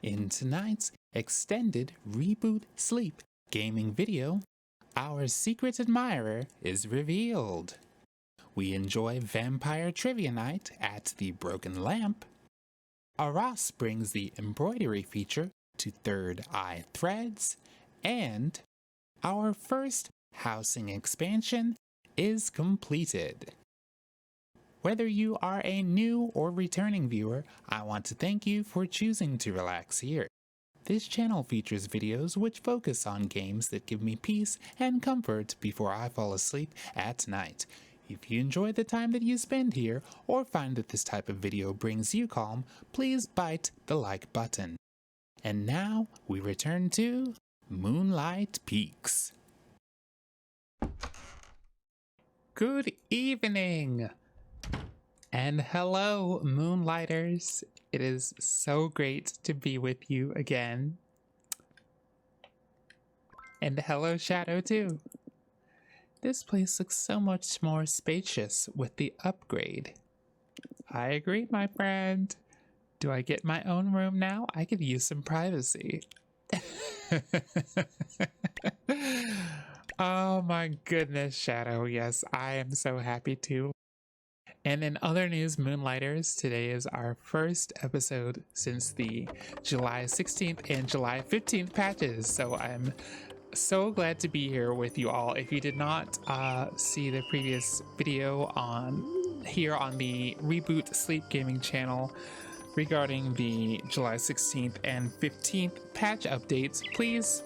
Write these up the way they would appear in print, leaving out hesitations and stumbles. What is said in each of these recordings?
In tonight's extended Reboot Sleep gaming video, our secret admirer is revealed. We enjoy Vampire Trivia Night at the Broken Lamp. Aras brings the Embroidery feature to Third Eye Threads. And our first housing expansion is completed. Whether you are a new or returning viewer, I want to thank you for choosing to relax here. This channel features videos which focus on games that give me peace and comfort before I fall asleep at night. If you enjoy the time that you spend here or find that this type of video brings you calm, please bite the like button. And now we return to Moonlight Peaks. Good evening! And hello, Moonlighters. It is so great to be with you again. And hello, Shadow, too. This place looks so much more spacious with the upgrade. I agree, my friend. Do I get my own room now? I could use some privacy. Oh my goodness, Shadow. Yes, I am so happy too. And in other news, Moonlighters, today is our first episode since the July 16th and July 15th patches. So I'm so glad to be here with you all. If you did not see the previous video on the Reboot Sleep Gaming channel regarding the July 16th and 15th patch updates, please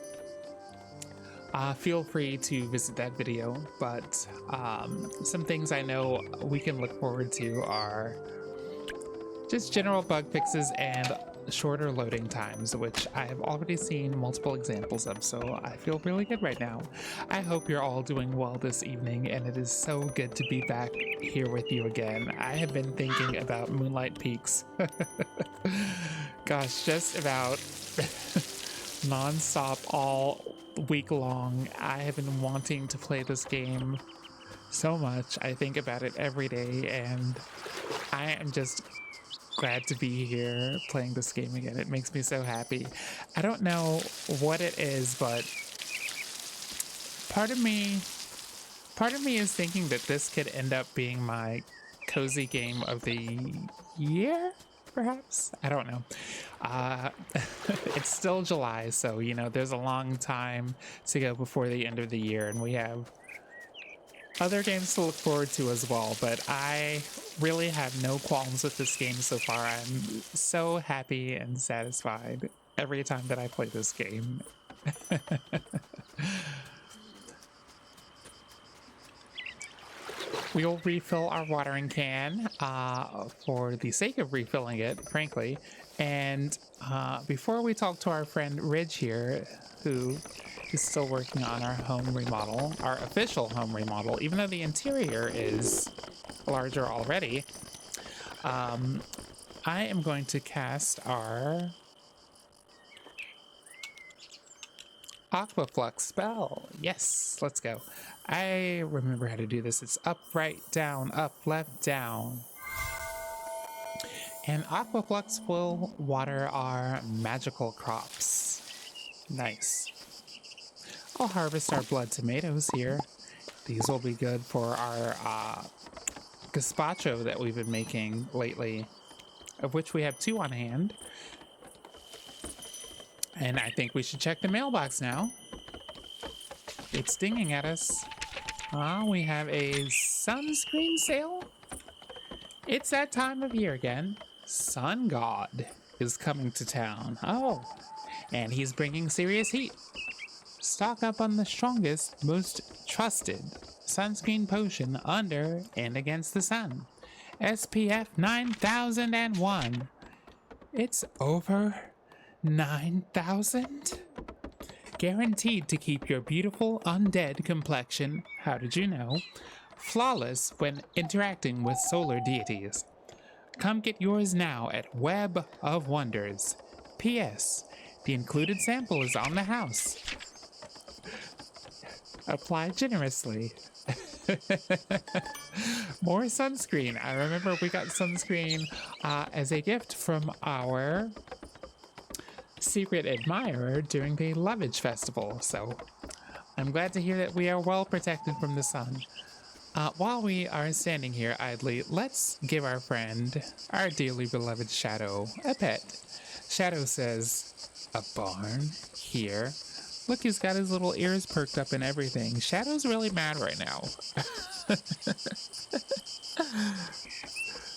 feel free to visit that video. But some things I know we can look forward to are just general bug fixes and shorter loading times, which I have already seen multiple examples of, so I feel really good right now. I hope you're all doing well this evening, and it is so good to be back here with you again. I have been thinking about Moonlight Peaks. Gosh, just about non-stop all week long. I have been wanting to play this game so much. I think about it every day, and I am just glad to be here playing this game again. It makes me so happy. I don't know what it is, but part of me is thinking that this could end up being my cozy game of the year, perhaps? I don't know. It's still July, so you know there's a long time to go before the end of the year, and we have other games to look forward to as well, but I really have no qualms with this game so far. I'm so happy and satisfied every time that I play this game. We'll refill our watering can for the sake of refilling it, frankly. And before we talk to our friend Ridge here, who is still working on our home remodel, our official home remodel, even though the interior is larger already, I am going to cast our Aquaflux spell. Yes, let's go. I remember how to do this. It's up, right, down, up, left, down. And Aquaflux will water our magical crops. Nice. I'll harvest our blood tomatoes here. These will be good for our gazpacho that we've been making lately, of which we have 2 on hand. And I think we should check the mailbox now. It's dinging at us. We have a sunscreen sale. It's that time of year again. Sun God is coming to town. Oh, and he's bringing serious heat. Stock up on the strongest, most trusted sunscreen potion under and against the sun. SPF 9001. It's over 9,000? Guaranteed to keep your beautiful undead complexion, how did you know, flawless when interacting with solar deities. Come get yours now at Web of Wonders. P.S. The included sample is on the house. Apply generously. More sunscreen. I remember we got sunscreen as a gift from our secret admirer during the Lovage Festival, so I'm glad to hear that we are well protected from the sun. While we are standing here idly, let's give our friend, our dearly beloved Shadow, a pet. Shadow says, "A barn? Here? Look, he's got his little ears perked up and everything." Shadow's really mad right now.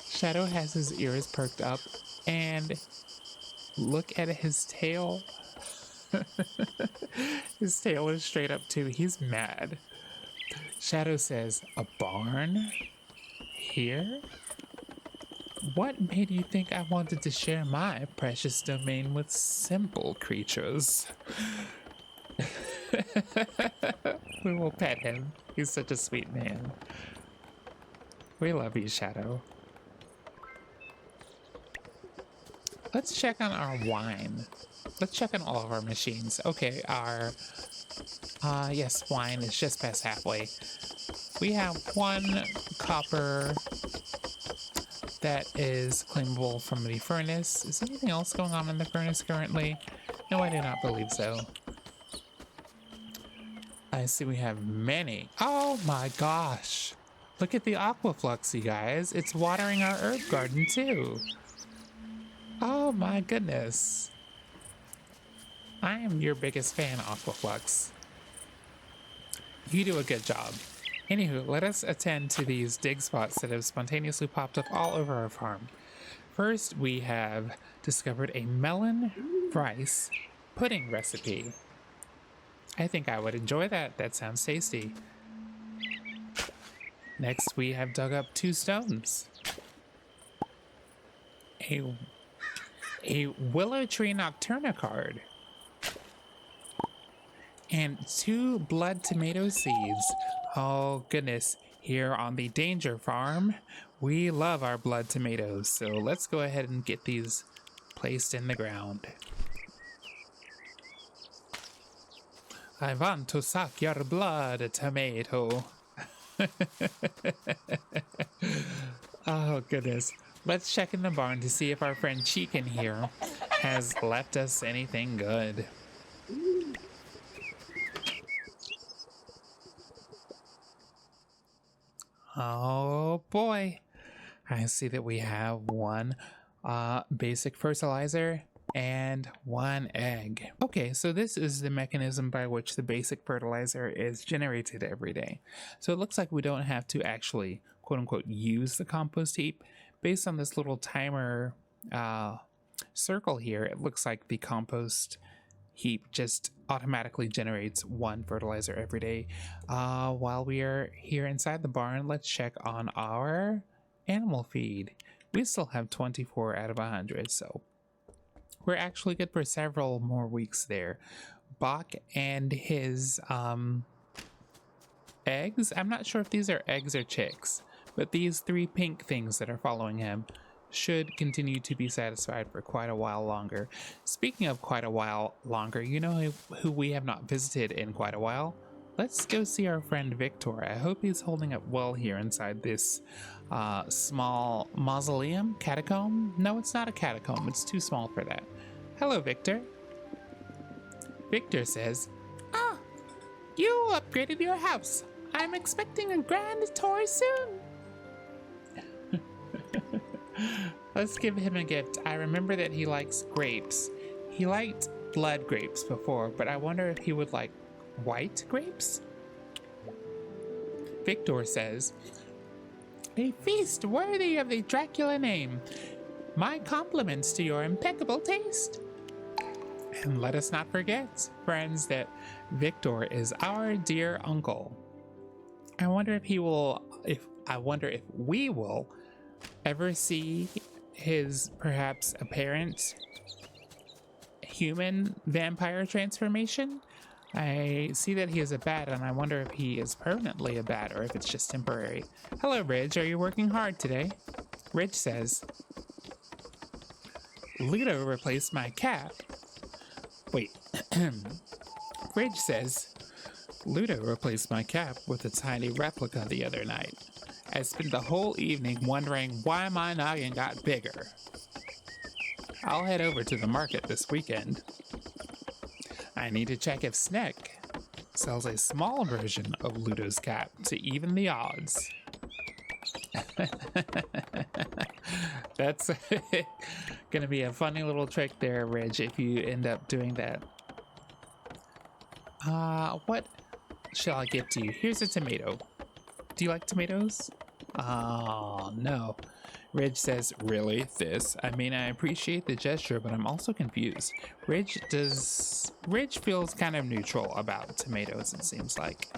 Shadow has his ears perked up, and look at his tail. His tail is straight up too. He's mad. Shadow says, "A barn? Here? What made you think I wanted to share my precious domain with simple creatures?" We will pet him. He's such a sweet man. We love you, Shadow. Let's check on our wine. Let's check on all of our machines. Okay, our... yes, wine is just past halfway. We have 1 copper that is claimable from the furnace. Is anything else going on in the furnace currently? No, I do not believe so. I see we have many. Oh my gosh. Look at the aquaflux, you guys. It's watering our herb garden too. Oh my goodness. I am your biggest fan, Aquaflux. You do a good job. Anywho, let us attend to these dig spots that have spontaneously popped up all over our farm. First, we have discovered a melon rice pudding recipe. I think I would enjoy that. That sounds tasty. Next, we have dug up 2 stones. A willow tree nocturna card. And 2 blood tomato seeds. Oh goodness, here on the Danger Farm, we love our blood tomatoes. So let's go ahead and get these placed in the ground. I want to suck your blood, tomato. Oh goodness. Let's check in the barn to see if our friend Chicken here has left us anything good. Oh boy. I see that we have 1 basic fertilizer and 1 egg. Okay, so this is the mechanism by which the basic fertilizer is generated every day. So it looks like we don't have to actually, quote unquote, use the compost heap. Based on this little timer circle here, it looks like the compost heap just automatically generates 1 fertilizer every day. While we are here inside the barn, let's check on our animal feed. We still have 24 out of 100, so we're actually good for several more weeks there. Bach and his eggs, I'm not sure if these are eggs or chicks, but these 3 pink things that are following him should continue to be satisfied for quite a while longer. Speaking of quite a while longer, you know who we have not visited in quite a while? Let's go see our friend Victor. I hope he's holding up well here inside this small mausoleum? Catacomb? No, it's not a catacomb. It's too small for that. Hello, Victor. Victor says, "Ah, you upgraded your house. I'm expecting a grand tour soon." Let's give him a gift. I remember that he likes grapes. He liked blood grapes before, but I wonder if he would like white grapes? Victor says, "A feast worthy of the Dracula name. My compliments to your impeccable taste." And let us not forget, friends, that Victor is our dear uncle. I wonder if we will ever see his perhaps apparent human vampire transformation. I see that he is a bat, and I wonder if he is permanently a bat or if it's just temporary. Hello, Ridge. Are you working hard today? Ridge says, "Ludo replaced my cap." Wait. Ridge says, "Ludo replaced my cap with a tiny replica the other night. I spent the whole evening wondering why my noggin got bigger." I'll head over to the market this weekend. I need to check if Sneck sells a small version of Ludo's cap to even the odds. That's gonna be a funny little trick there, Ridge, if you end up doing that. What shall I give to you? Here's a tomato. Do you like tomatoes? Oh, no. Ridge says, really? This? I mean, I appreciate the gesture, but I'm also confused. Ridge feels kind of neutral about tomatoes, it seems like.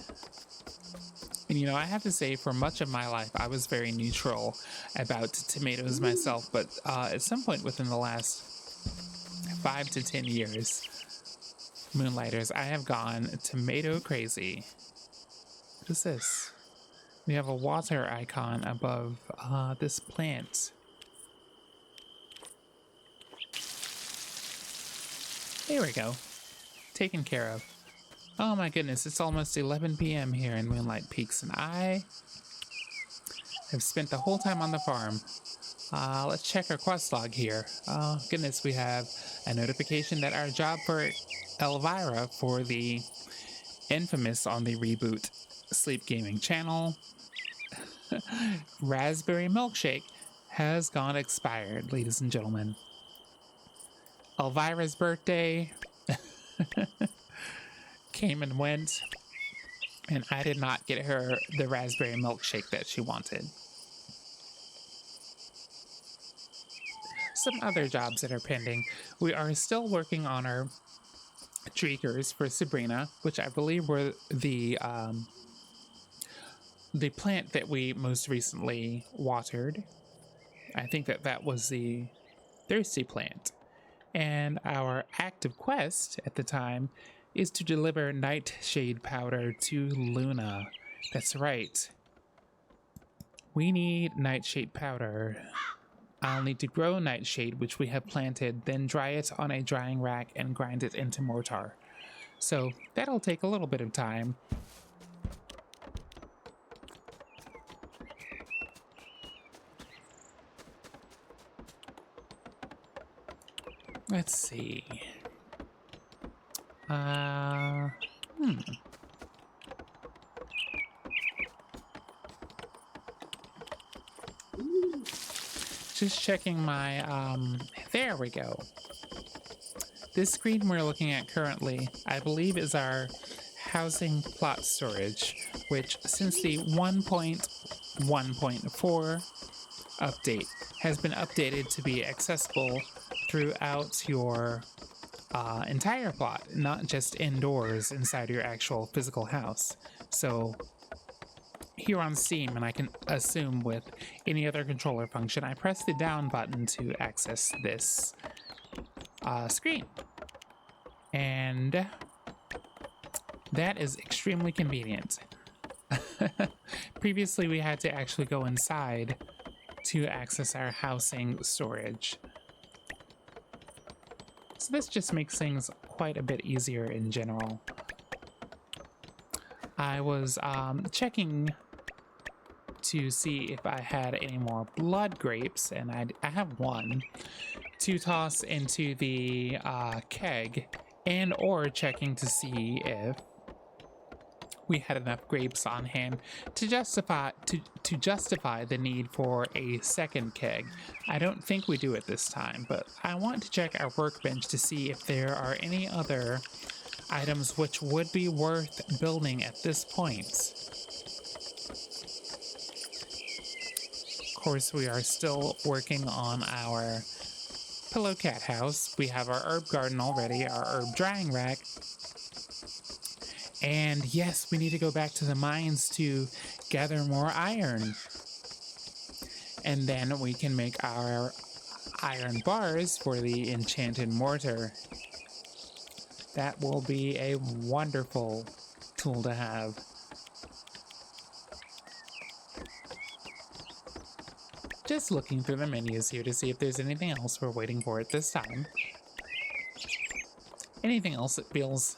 And, you know, I have to say, for much of my life, I was very neutral about tomatoes myself, but at some point within the last 5 to 10 years, Moonlighters, I have gone tomato crazy. What is this? We have a water icon above this plant. There we go. Taken care of. Oh my goodness, it's almost 11 p.m. here in Moonlight Peaks, and I have spent the whole time on the farm. Let's check our quest log here. Oh goodness, we have a notification that our job for Elvira for the infamous on the Reboot Sleep Gaming channel raspberry milkshake has gone expired, ladies and gentlemen. Elvira's birthday came and went, and I did not get her the raspberry milkshake that she wanted. Some other jobs that are pending. We are still working on our triggers for Sabrina, which I believe were the plant that we most recently watered. I think that was the thirsty plant. And our active quest at the time is to deliver nightshade powder to Luna. That's right. We need nightshade powder. I'll need to grow nightshade, which we have planted, then dry it on a drying rack and grind it into mortar. So that'll take a little bit of time. Let's see. Just checking my, there we go. This screen we're looking at currently, I believe, is our housing plot storage, which since the 1.1.4 update has been updated to be accessible throughout your entire plot, not just indoors inside your actual physical house. So here on Steam, and I can assume with any other controller function, I press the down button to access this screen. And that is extremely convenient. Previously, we had to actually go inside to access our housing storage. So this just makes things quite a bit easier in general. I was checking to see if I had any more blood grapes, and I have one to toss into the keg, and or checking to see if we had enough grapes on hand to justify the need for a second keg. I don't think we do it this time, but I want to check our workbench to see if there are any other items which would be worth building at this point. Of course, we are still working on our pillow cat house. We have our herb garden already, our herb drying rack. And yes, we need to go back to the mines to gather more iron. And then we can make our iron bars for the enchanted mortar. That will be a wonderful tool to have. Just looking through the menus here to see if there's anything else we're waiting for at this time. Anything else that feels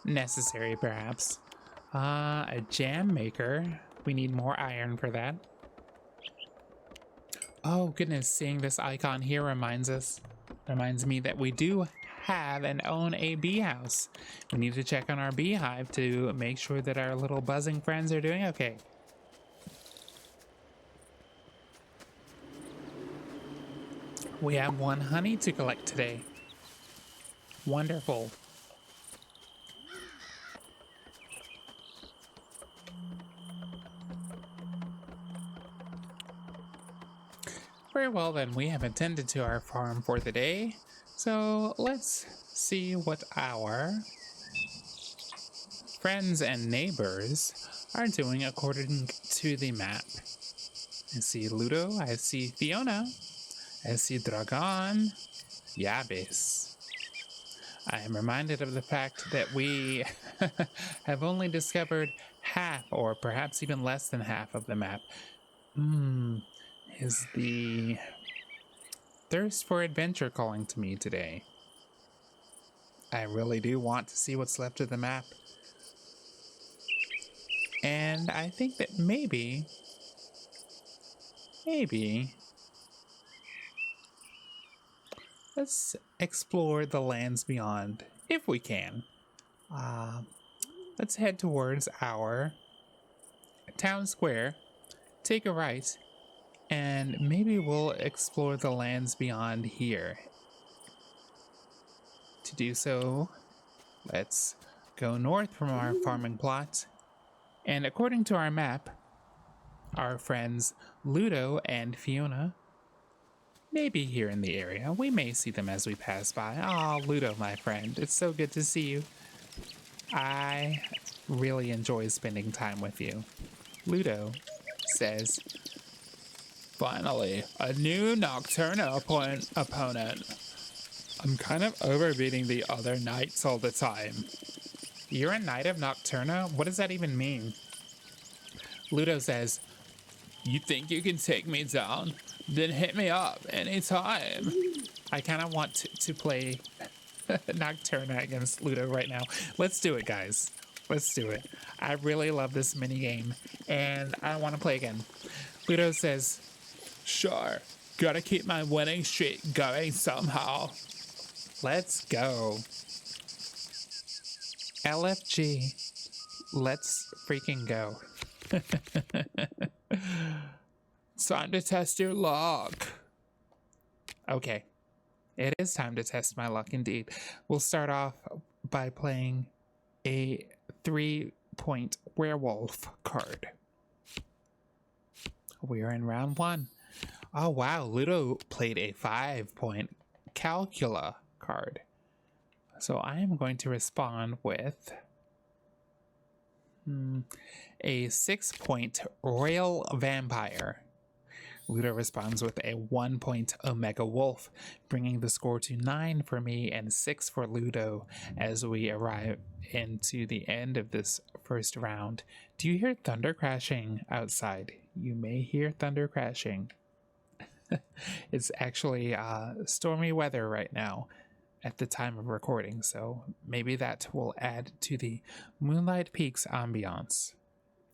necessary, perhaps. A jam maker. We need more iron for that. Oh goodness, seeing this icon here reminds us. Reminds me that we do have and own a bee house. We need to check on our beehive to make sure that our little buzzing friends are doing okay. We have 1 honey to collect today. Wonderful. Very well then, we have attended to our farm for the day. So let's see what our friends and neighbors are doing according to the map. I see Ludo, I see Fiona, I see Dragon, Yabis. I am reminded of the fact that we have only discovered half, or perhaps even less than half of the map. Is the thirst for adventure calling to me today? I really do want to see what's left of the map. And I think that maybe, let's explore the lands beyond, if we can. Let's head towards our town square, take a right, and maybe we'll explore the lands beyond here. To do so, let's go north from our farming plot. And according to our map, our friends Ludo and Fiona may be here in the area. We may see them as we pass by. Aw, Ludo, my friend, it's so good to see you. I really enjoy spending time with you. Ludo says, "Finally, a new Nocturna opponent. I'm kind of overbeating the other knights all the time." You're a knight of Nocturna? What does that even mean? Ludo says, "You think you can take me down? Then hit me up anytime." I kind of want to play Nocturna against Ludo right now. Let's do it, guys. Let's do it. I really love this minigame, and I want to play again. Ludo says, "Sure, gotta keep my winning streak going somehow." Let's go. LFG. Let's freaking go. Time to test your luck. Okay. It is time to test my luck indeed. We'll start off by playing a 3-point werewolf card. We are in round 1. Oh wow, Ludo played a 5-point calcula card. So I am going to respond with a 6-point royal vampire. Ludo responds with a 1-point omega wolf, bringing the score to 9 for me and 6 for Ludo as we arrive into the end of this first round. Do you hear thunder crashing outside? You may hear thunder crashing. It's actually stormy weather right now at the time of recording, so maybe that will add to the Moonlight Peaks ambiance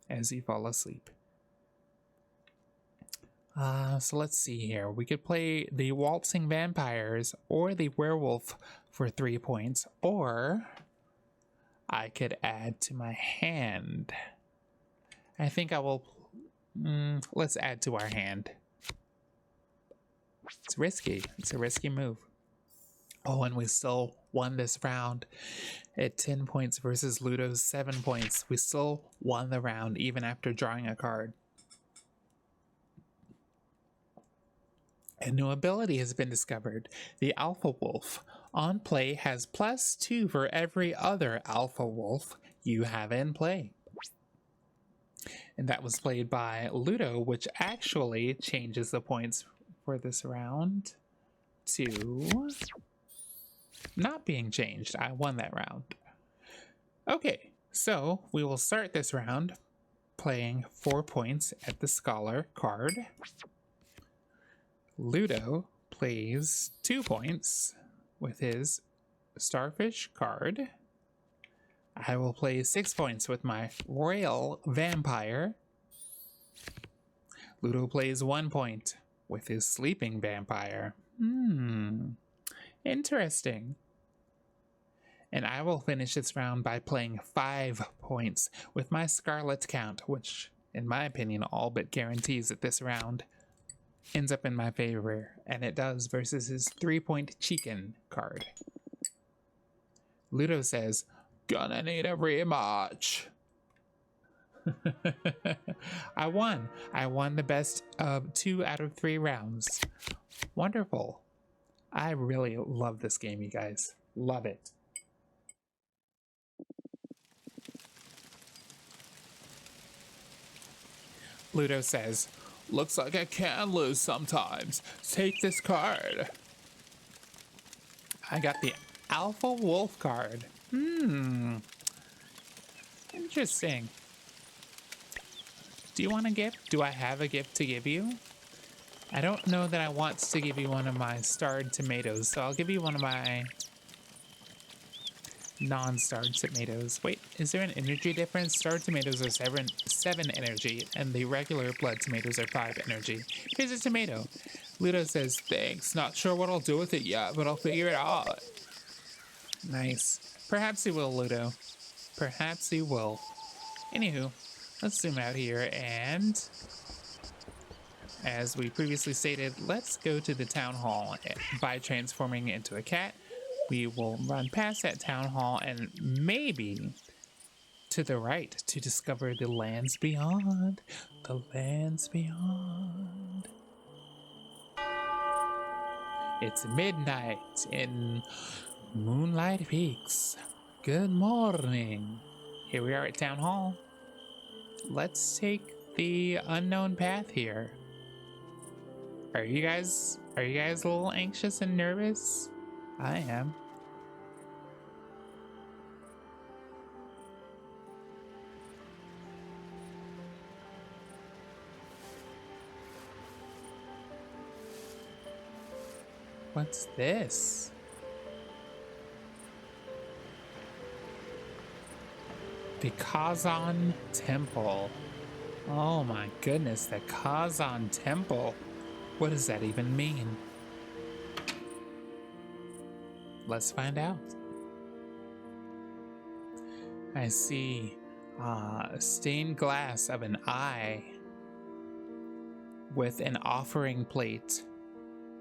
as you fall asleep. So let's see here. We could play the waltzing vampires or the werewolf for 3 points, or I could add to my hand. I think I will. Let's add to our hand. It's risky. It's a risky move. Oh, and we still won this round at 10 points versus Ludo's 7 points. We still won the round even after drawing a card. A new ability has been discovered. The Alpha Wolf on play has +2 for every other Alpha Wolf you have in play. And that was played by Ludo, which actually changes the points for this round to not being changed. I won that round. Okay, so we will start this round playing 4 points at the Scholar card. Ludo plays 2 points with his Starfish card. I will play 6 points with my Royal Vampire. Ludo plays 1 point with his Sleeping Vampire. Interesting. And I will finish this round by playing 5 points with my Scarlet count, which, in my opinion, all but guarantees that this round ends up in my favor, and it does versus his 3-point Chicken card. Ludo says, "Gonna need a rematch." I won. I won the best of 2 out of 3 rounds. Wonderful. I really love this game, you guys. Love it. Ludo says, "Looks like I can lose sometimes. Take this card." I got the Alpha Wolf card. Interesting. Do you want a gift? Do I have a gift to give you? I don't know that I want to give you one of my starred tomatoes, so I'll give you one of my non-starred tomatoes. Wait, is there an energy difference? Starred tomatoes are 7 energy, and the regular blood tomatoes are 5 energy. Here's a tomato. Ludo says, "Thanks, not sure what I'll do with it yet, but I'll figure it out." Nice. Perhaps he will, Ludo. Perhaps he will. Anywho, let's zoom out here, and as we previously stated, let's go to the town hall. By transforming into a cat, we will run past that town hall and maybe to the right to discover the lands beyond. The lands beyond. It's midnight in Moonlight Peaks. Good morning. Here we are at town hall. Let's take the unknown path here. Are you guys a little anxious and nervous? I am. What's this? The Kazan Temple. Oh my goodness, the Kazan Temple. What does that even mean? Let's find out. I see stained glass of an eye with an offering plate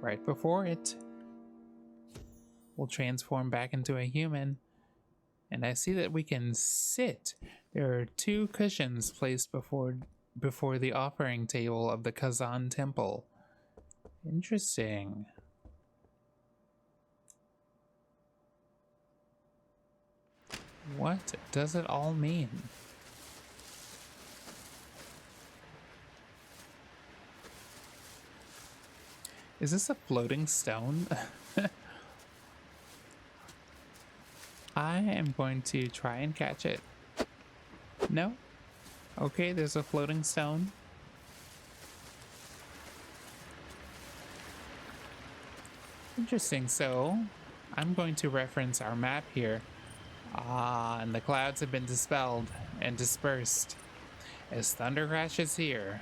right before it. We'll transform back into a human. And I see that we can sit. There are 2 cushions placed before the offering table of the Kazan Temple. Interesting. What does it all mean? Is this a floating stone? I am going to try and catch it. No? Okay, there's a floating stone. Interesting, so I'm going to reference our map here. And the clouds have been dispelled and dispersed as thunder crashes here.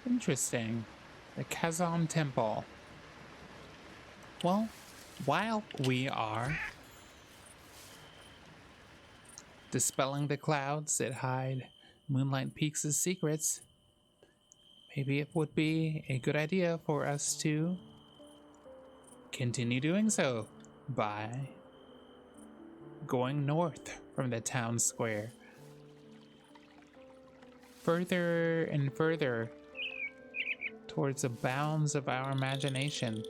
Interesting. The Kazan Temple. Well, while we are dispelling the clouds that hide Moonlight Peaks' secrets, maybe it would be a good idea for us to continue doing so by going north from the town square. Further and further towards the bounds of our imagination.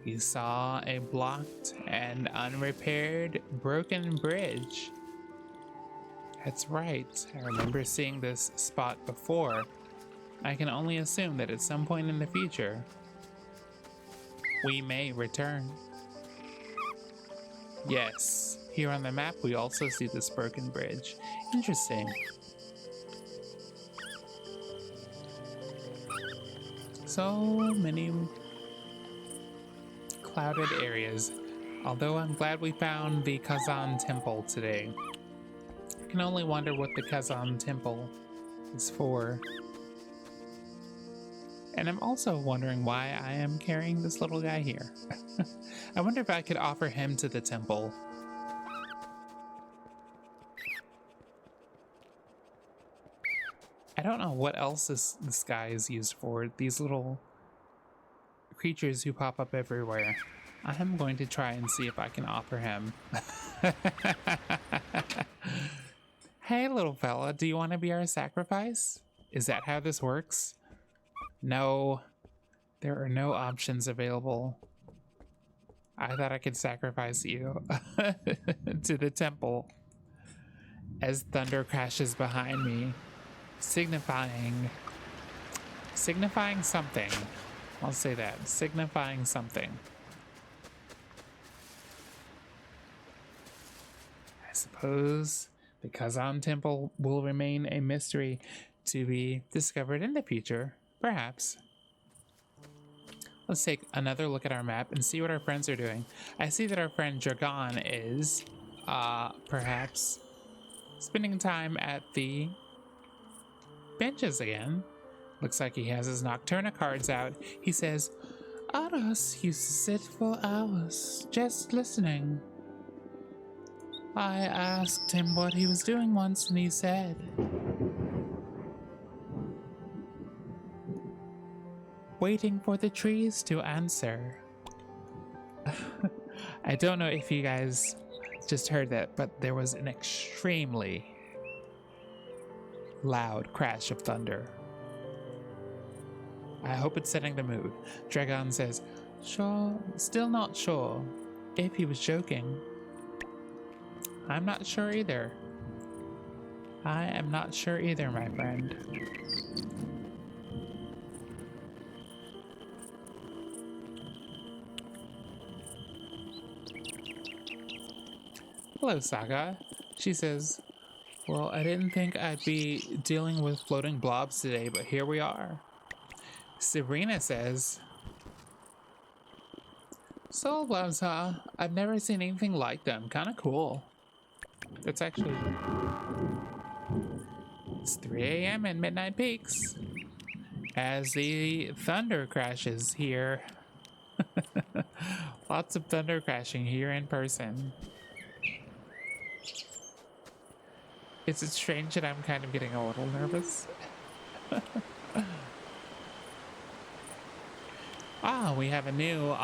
We saw a blocked and unrepaired broken bridge. That's right, I remember seeing this spot before. I can only assume that at some point in the future, we may return. Yes, here on the map we also see this broken bridge. Interesting. So many clouded areas, although I'm glad we found the Kazan Temple today. can only wonder what the Kazan Temple is for. And I'm also wondering why I am carrying this little guy here. I wonder if I could offer him to the temple. I don't know what else this guy is used for. These little creatures who pop up everywhere. I am going to try and see if I can offer him. Hey, little fella, do you want to be our sacrifice? Is that how this works? No, there are no options available. I thought I could sacrifice you to the temple as thunder crashes behind me, signifying something. I'll say that, signifying something. I suppose the Kazan Temple will remain a mystery to be discovered in the future, perhaps. Let's take another look at our map and see what our friends are doing. I see that our friend Dragon is, perhaps spending time at the benches again. Looks like he has his Nocturna cards out. He says, Aras used to sit for hours, just listening. I asked him what he was doing once, and he said, waiting for the trees to answer. I don't know if you guys just heard that, but there was an extremely loud crash of thunder. I hope it's setting the mood. Dragon says, sure, still not sure if he was joking. I'm not sure either. I am not sure either, my friend. Hello, Saga. She says, well, I didn't think I'd be dealing with floating blobs today, but here we are. Sabrina says, soul blobs, huh? I've never seen anything like them. Kind of cool. That's actually... It's 3 a.m. in Moonlight Peaks as the thunder crashes here. Lots of thunder crashing here in person. Is it strange that I'm kind of getting a little nervous? We have a new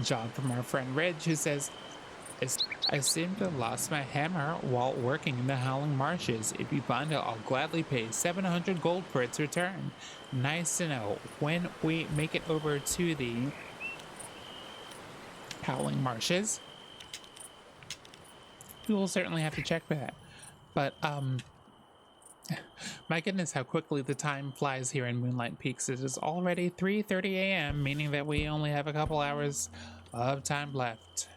job from our friend Reg, who says, I seem to have lost my hammer while working in the Howling Marshes. If you find it, I'll gladly pay 700 gold for its return. Nice to know. When we make it over to the Howling Marshes, we will certainly have to check for that. But, my goodness, how quickly the time flies here in Moonlight Peaks. It is already 3:30 a.m., meaning that we only have a couple hours of time left.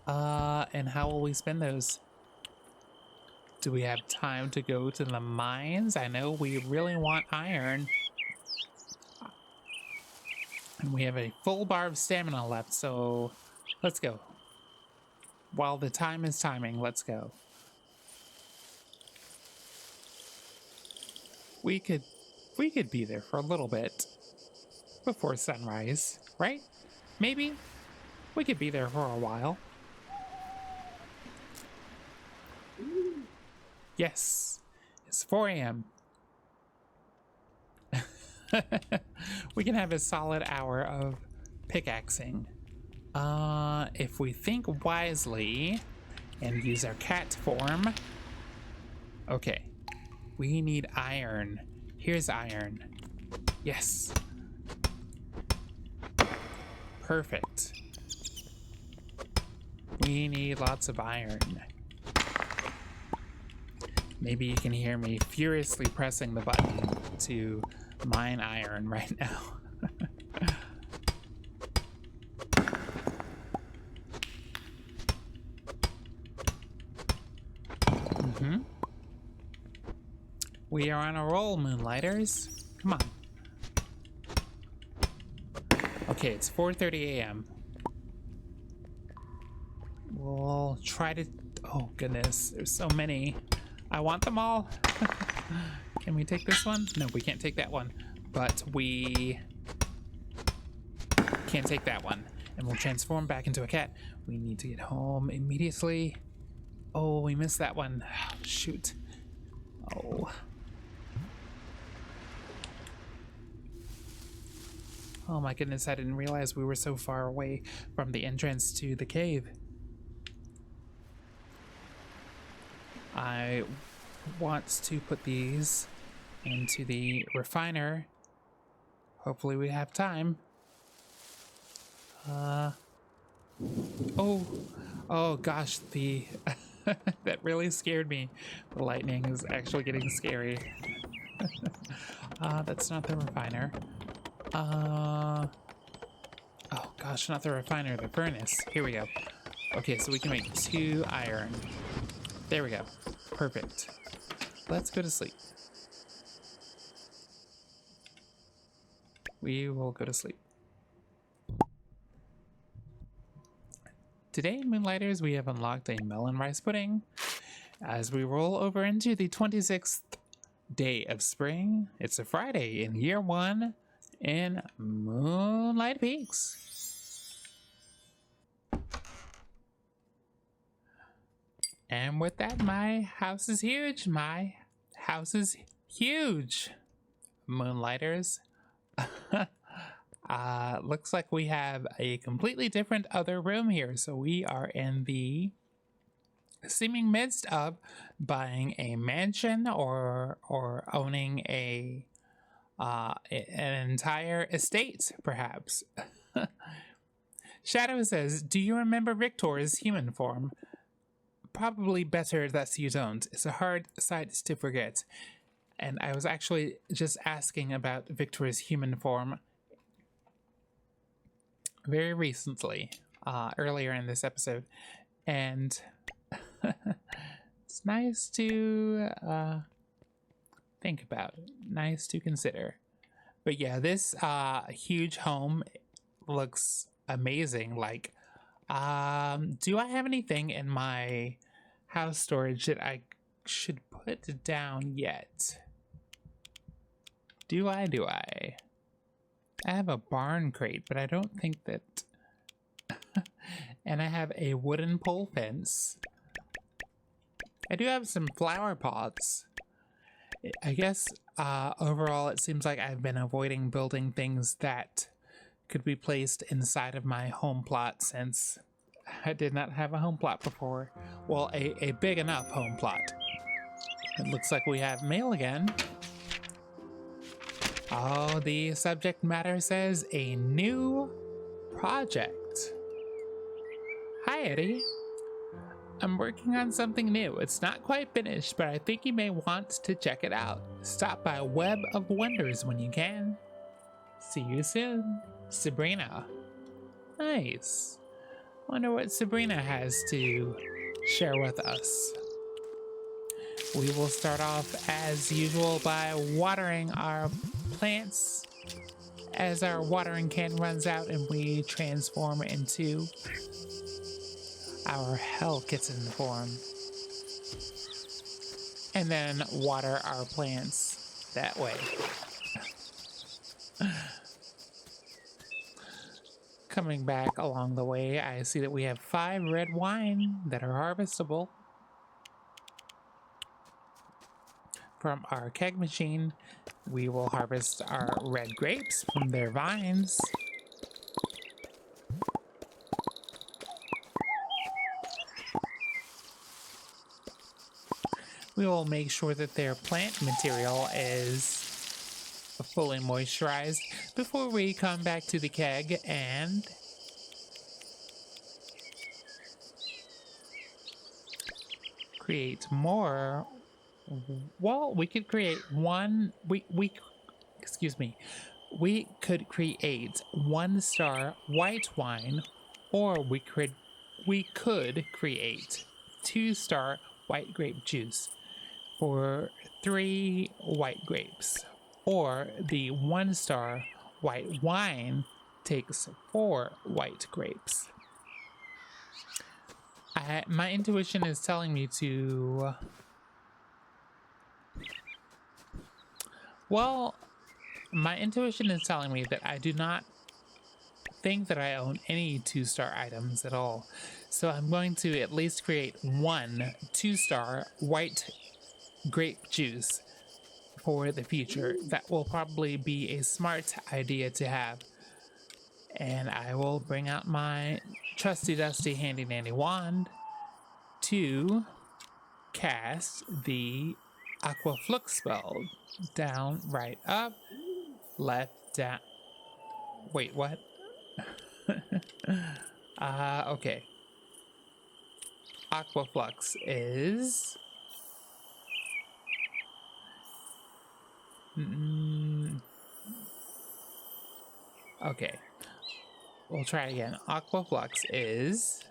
And how will we spend those? Do we have time to go to the mines? I know we really want iron. And we have a full bar of stamina left, so let's go. While the time is timing, let's go. We could be there for a little bit before sunrise, right? Maybe we could be there for a while. Yes, it's 4 a.m. We can have a solid hour of pickaxing. If we think wisely and use our cat form. Okay. We need iron. Here's iron. Yes. Perfect. We need lots of iron. Maybe you can hear me furiously pressing the button to mine iron right now. We are on a roll, Moonlighters. Come on. Okay, it's 4:30 a.m. We'll try to... Oh, goodness. There's so many. I want them all. Can we take this one? No, we can't take that one. But we can't take that one. And we'll transform back into a cat. We need to get home immediately. Oh, we missed that one. Shoot. Oh. Oh my goodness, I didn't realize we were so far away from the entrance to the cave. I want to put these into the refiner. Hopefully we have time. Oh gosh, the that really scared me. The lightning is actually getting scary. That's not the refiner. Oh gosh, not the refiner, the furnace. Here we go. Okay, so we can make 2 iron. There we go. Perfect. Let's go to sleep. We will go to sleep. Today, Moonlighters, we have unlocked a melon rice pudding. As we roll over into the 26th day of spring, it's a Friday in year 1 in Moonlight Peaks. And with that, my house is huge. My house is huge. Moonlighters. Looks like we have a completely different other room here. So we are in the seeming midst of buying a mansion or owning an entire estate, perhaps. Shadow says, do you remember Victor's human form? Probably better that you don't. It's a hard sight to forget. And I was actually just asking about Victor's human form very recently, earlier in this episode. And it's nice to think about. Nice to consider. But yeah, this huge home looks amazing. Like, do I have anything in my house storage that I should put down yet? Do I? I have a barn crate, but I don't think that... And I have a wooden pole fence. I do have some flower pots. I guess overall it seems like I've been avoiding building things that could be placed inside of my home plot since I did not have a home plot before. Well, a big enough home plot. It looks like we have mail again. Oh, the subject matter says a new project. Hi, Eddie. I'm working on something new. It's not quite finished, but I think you may want to check it out. Stop by Web of Wonders when you can. See you soon, Sabrina. Nice. Wonder what Sabrina has to share with us. We will start off as usual by watering our plants as our watering can runs out and we transform into our hell kitten form. And then water our plants that way. Coming back along the way, I see that we have 5 red wine that are harvestable from our keg machine. We will harvest our red grapes from their vines. We will make sure that their plant material is fully moisturized before we come back to the keg and create more. Well, we could create one. We could create 1-star white wine, or we could create 2-star white grape juice for 3 white grapes, or the 1-star white wine takes 4 white grapes. My intuition is telling me to Well, my intuition is telling me that I do not think that I own any 2-star items at all. So I'm going to at least create one 2-star white grape juice for the future. That will probably be a smart idea to have. And I will bring out my trusty dusty handy dandy wand to cast the Aqua Flux spell. Down, right, up, left, down. Wait, what? Okay. Aqua Flux is... Okay. We'll try again. Aqua Flux is...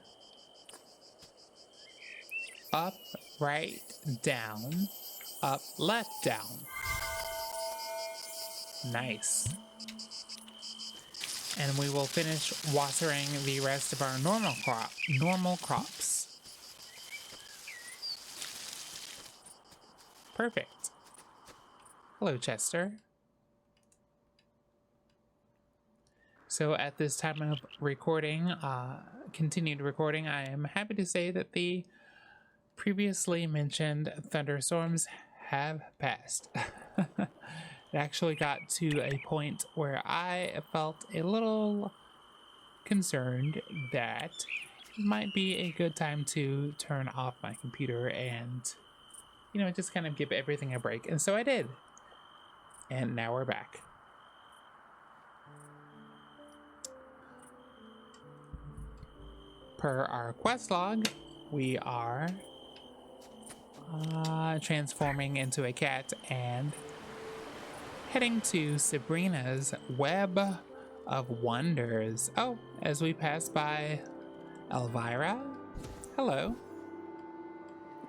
up, right, down, up, left, down. Nice. And we will finish watering the rest of our normal crops. Perfect. Hello, Chester. So at this time of recording, continued recording, I am happy to say that the previously mentioned thunderstorms have passed. It actually got to a point where I felt a little concerned that it might be a good time to turn off my computer and, you know, just kind of give everything a break. And so I did. And now we're back. Per our quest log, we are transforming into a cat and heading to Sabrina's Web of Wonders. Oh, as we pass by Elvira. Hello.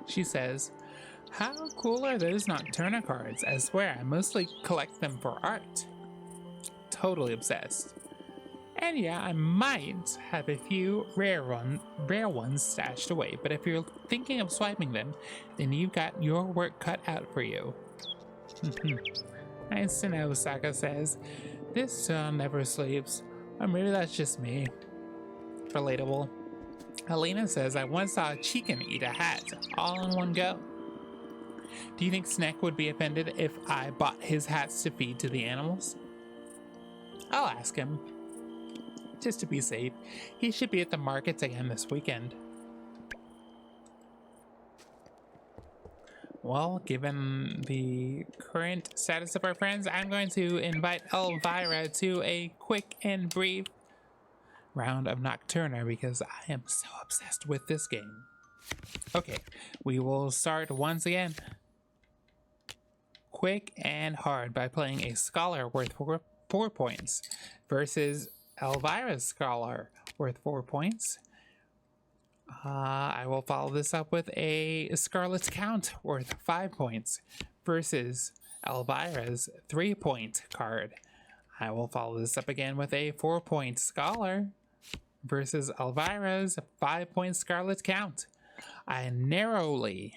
She says, "How cool are those Nocturna cards? I swear, I mostly collect them for art." Totally obsessed. And yeah, I might have a few rare ones stashed away, but if you're thinking of swiping them, then you've got your work cut out for you. Nice to know, Saka says. This sun never sleeps. Or maybe that's just me. Relatable. Helena says, I once saw a chicken eat a hat all in one go. Do you think Snack would be offended if I bought his hats to feed to the animals? I'll ask him. Just to be safe. He should be at the markets again this weekend. Well, given the current status of our friends, I'm going to invite Elvira to a quick and brief round of Nocturna because I am so obsessed with this game. Okay, we will start once again. Quick and hard by playing a Scholar worth 4 points versus Elvira's Scholar worth 4 points. I will follow this up with a Scarlet Count worth 5 points versus Elvira's 3-point card. I will follow this up again with a 4-point Scholar versus Elvira's 5-point Scarlet Count. I narrowly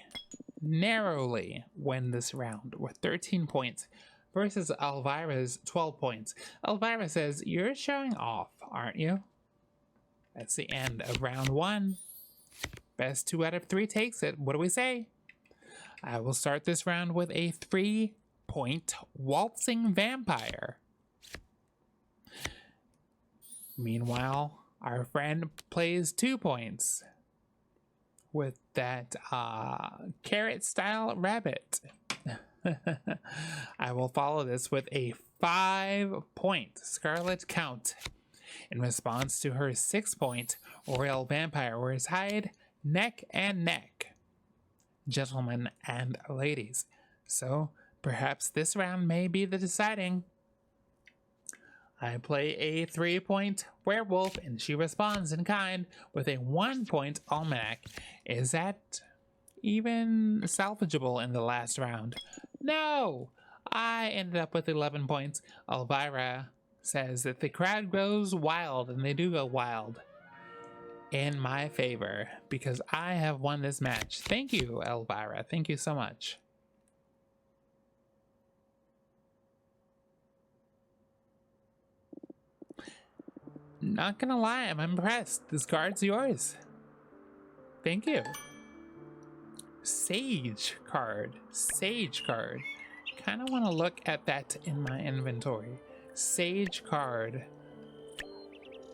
win this round with 13 points versus Elvira's 12 points. Elvira says, "You're showing off, aren't you?" That's the end of round 1. Best 2 out of 3 takes it. What do we say? I will start this round with a 3-point Waltzing Vampire. Meanwhile, our friend plays 2 points with that carrot-style rabbit. I will follow this with a 5-point Scarlet Count in response to her 6-point Royal Vampire, where it's hide, neck, and neck. Gentlemen and ladies. So perhaps this round may be the deciding. I play a 3-point Werewolf, and she responds in kind with a 1-point Almanac. Is that even salvageable in the last round? No! I ended up with 11 points. Elvira says that the crowd goes wild, and they do go wild in my favor because I have won this match. Thank you, Elvira. Thank you so much. Not gonna lie, I'm impressed. This card's yours. Thank you. Sage card. Sage card. Kind of want to look at that in my inventory. Sage card.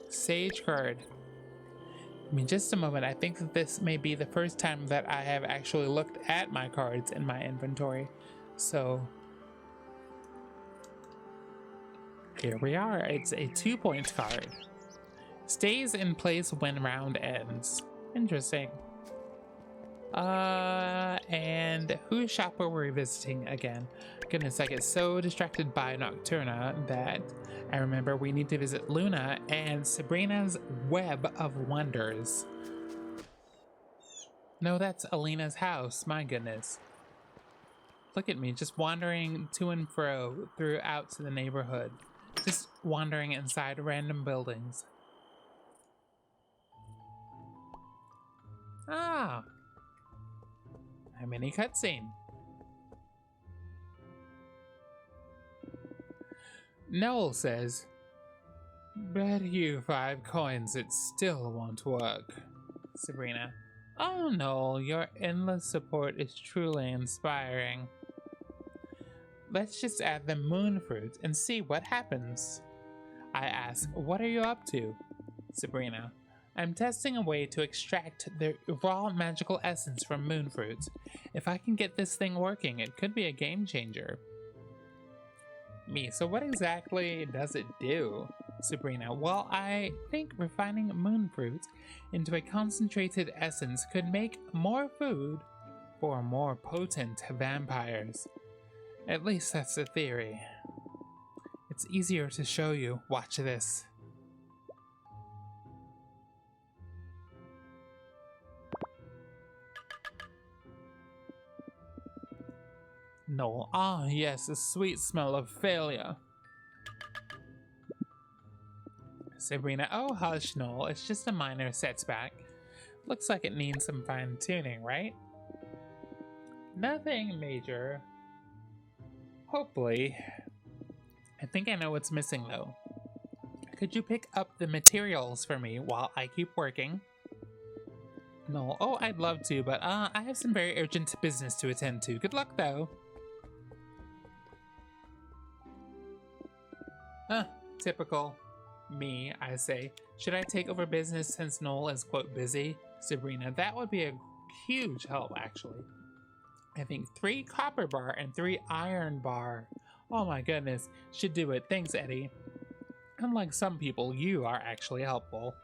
Sage card. I mean, just a moment. I think that this may be the first time that I have actually looked at my cards in my inventory. So here we are. It's a 2-point card. Stays in place when round ends. Interesting. And whose shop were we visiting again? Goodness, I get so distracted by Nocturna that I remember we need to visit Luna and Sabrina's Web of Wonders. No, that's Alina's house. My goodness. Look at me, just wandering to and fro throughout the neighborhood. Just wandering inside random buildings. Ah! A mini cutscene. Noel says, "Bet you 5 coins it still won't work." Sabrina, "Oh Noel, your endless support is truly inspiring. Let's just add the moon fruit and see what happens." I ask, "What are you up to?" Sabrina, "I'm testing a way to extract the raw magical essence from moon fruits. If I can get this thing working, it could be a game changer." Me, so what exactly does it do? Sabrina, well, I think refining moon fruit into a concentrated essence could make more food for more potent vampires. At least that's the theory. It's easier to show you. Watch this. Noel, ah yes, the sweet smell of failure. Sabrina, oh hush Noel, it's just a minor setback. Looks like it needs some fine tuning, right? Nothing major. Hopefully. I think I know what's missing though. Could you pick up the materials for me while I keep working? Noel, oh I'd love to, but I have some very urgent business to attend to. Good luck though. Typical me, I say. Should I take over business since Noel is quote busy? Sabrina, that would be a huge help actually. I think 3 copper bar and 3 iron bar. Oh my goodness, should do it. Thanks, Eddie. Unlike some people, you are actually helpful.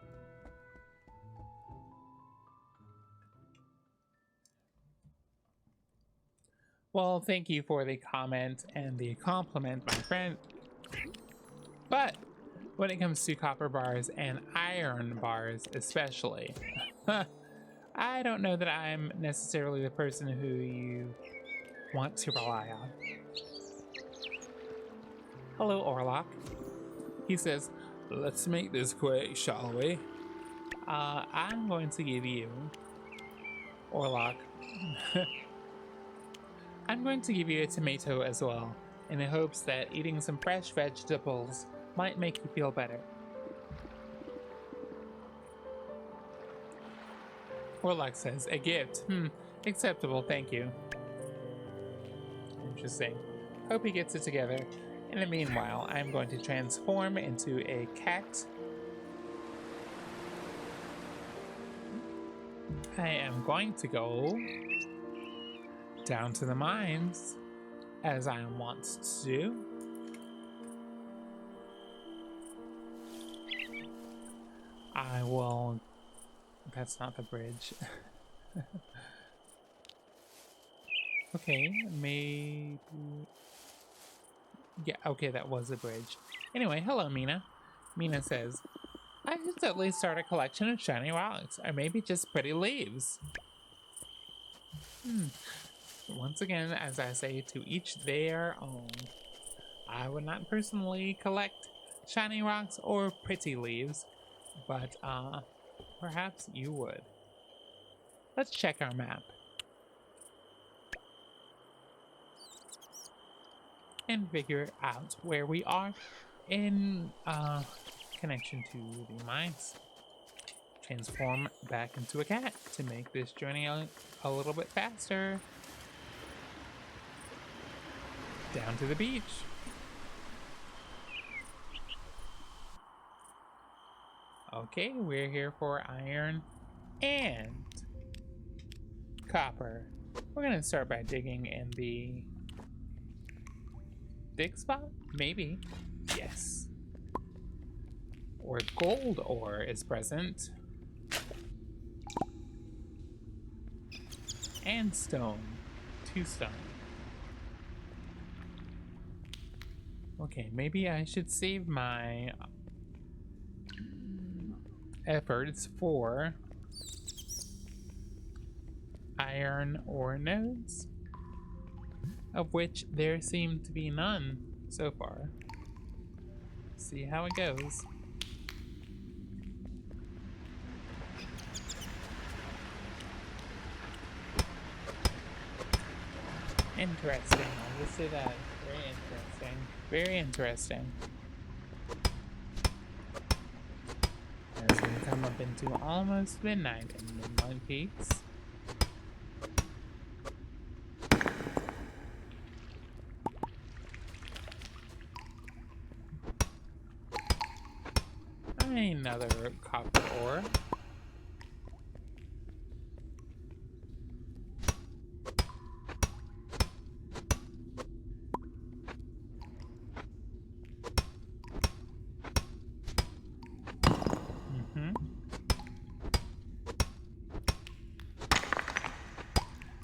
Well, thank you for the comment and the compliment, my friend. But when it comes to copper bars and iron bars especially, I don't know that I'm necessarily the person who you want to rely on. Hello, Orlok. He says, "Let's make this quick, shall we?" I'm going to give you, Orlok, I'm going to give you a tomato as well, in the hopes that eating some fresh vegetables might make you feel better. Orlok says, "A gift. Acceptable, thank you." Interesting. Hope he gets it together. In the meanwhile, I'm going to transform into a cat. I am going to go down to the mines, as I am wont to do. I will... That's not the bridge. Okay, maybe... Yeah, okay, that was a bridge. Anyway, hello, Mina. Mina says, "I should at least start a collection of shiny rocks, or maybe just pretty leaves." Once again, as I say, to each their own. I would not personally collect shiny rocks or pretty leaves, but perhaps you would. Let's check our map and figure out where we are in connection to the mines. Transform back into a cat to make this journey a little bit faster. Down to the beach. Okay, we're here for iron and copper. We're gonna start by digging in the dig spot? Maybe. Yes. Or gold ore is present. And stone. 2 stone. Okay, maybe I should save my efforts for iron ore nodes, of which there seem to be none so far. See how it goes. Interesting, I'll just say that. Very interesting. Very interesting. As we come up into almost midnight in Moonlight Peaks. Another copper ore.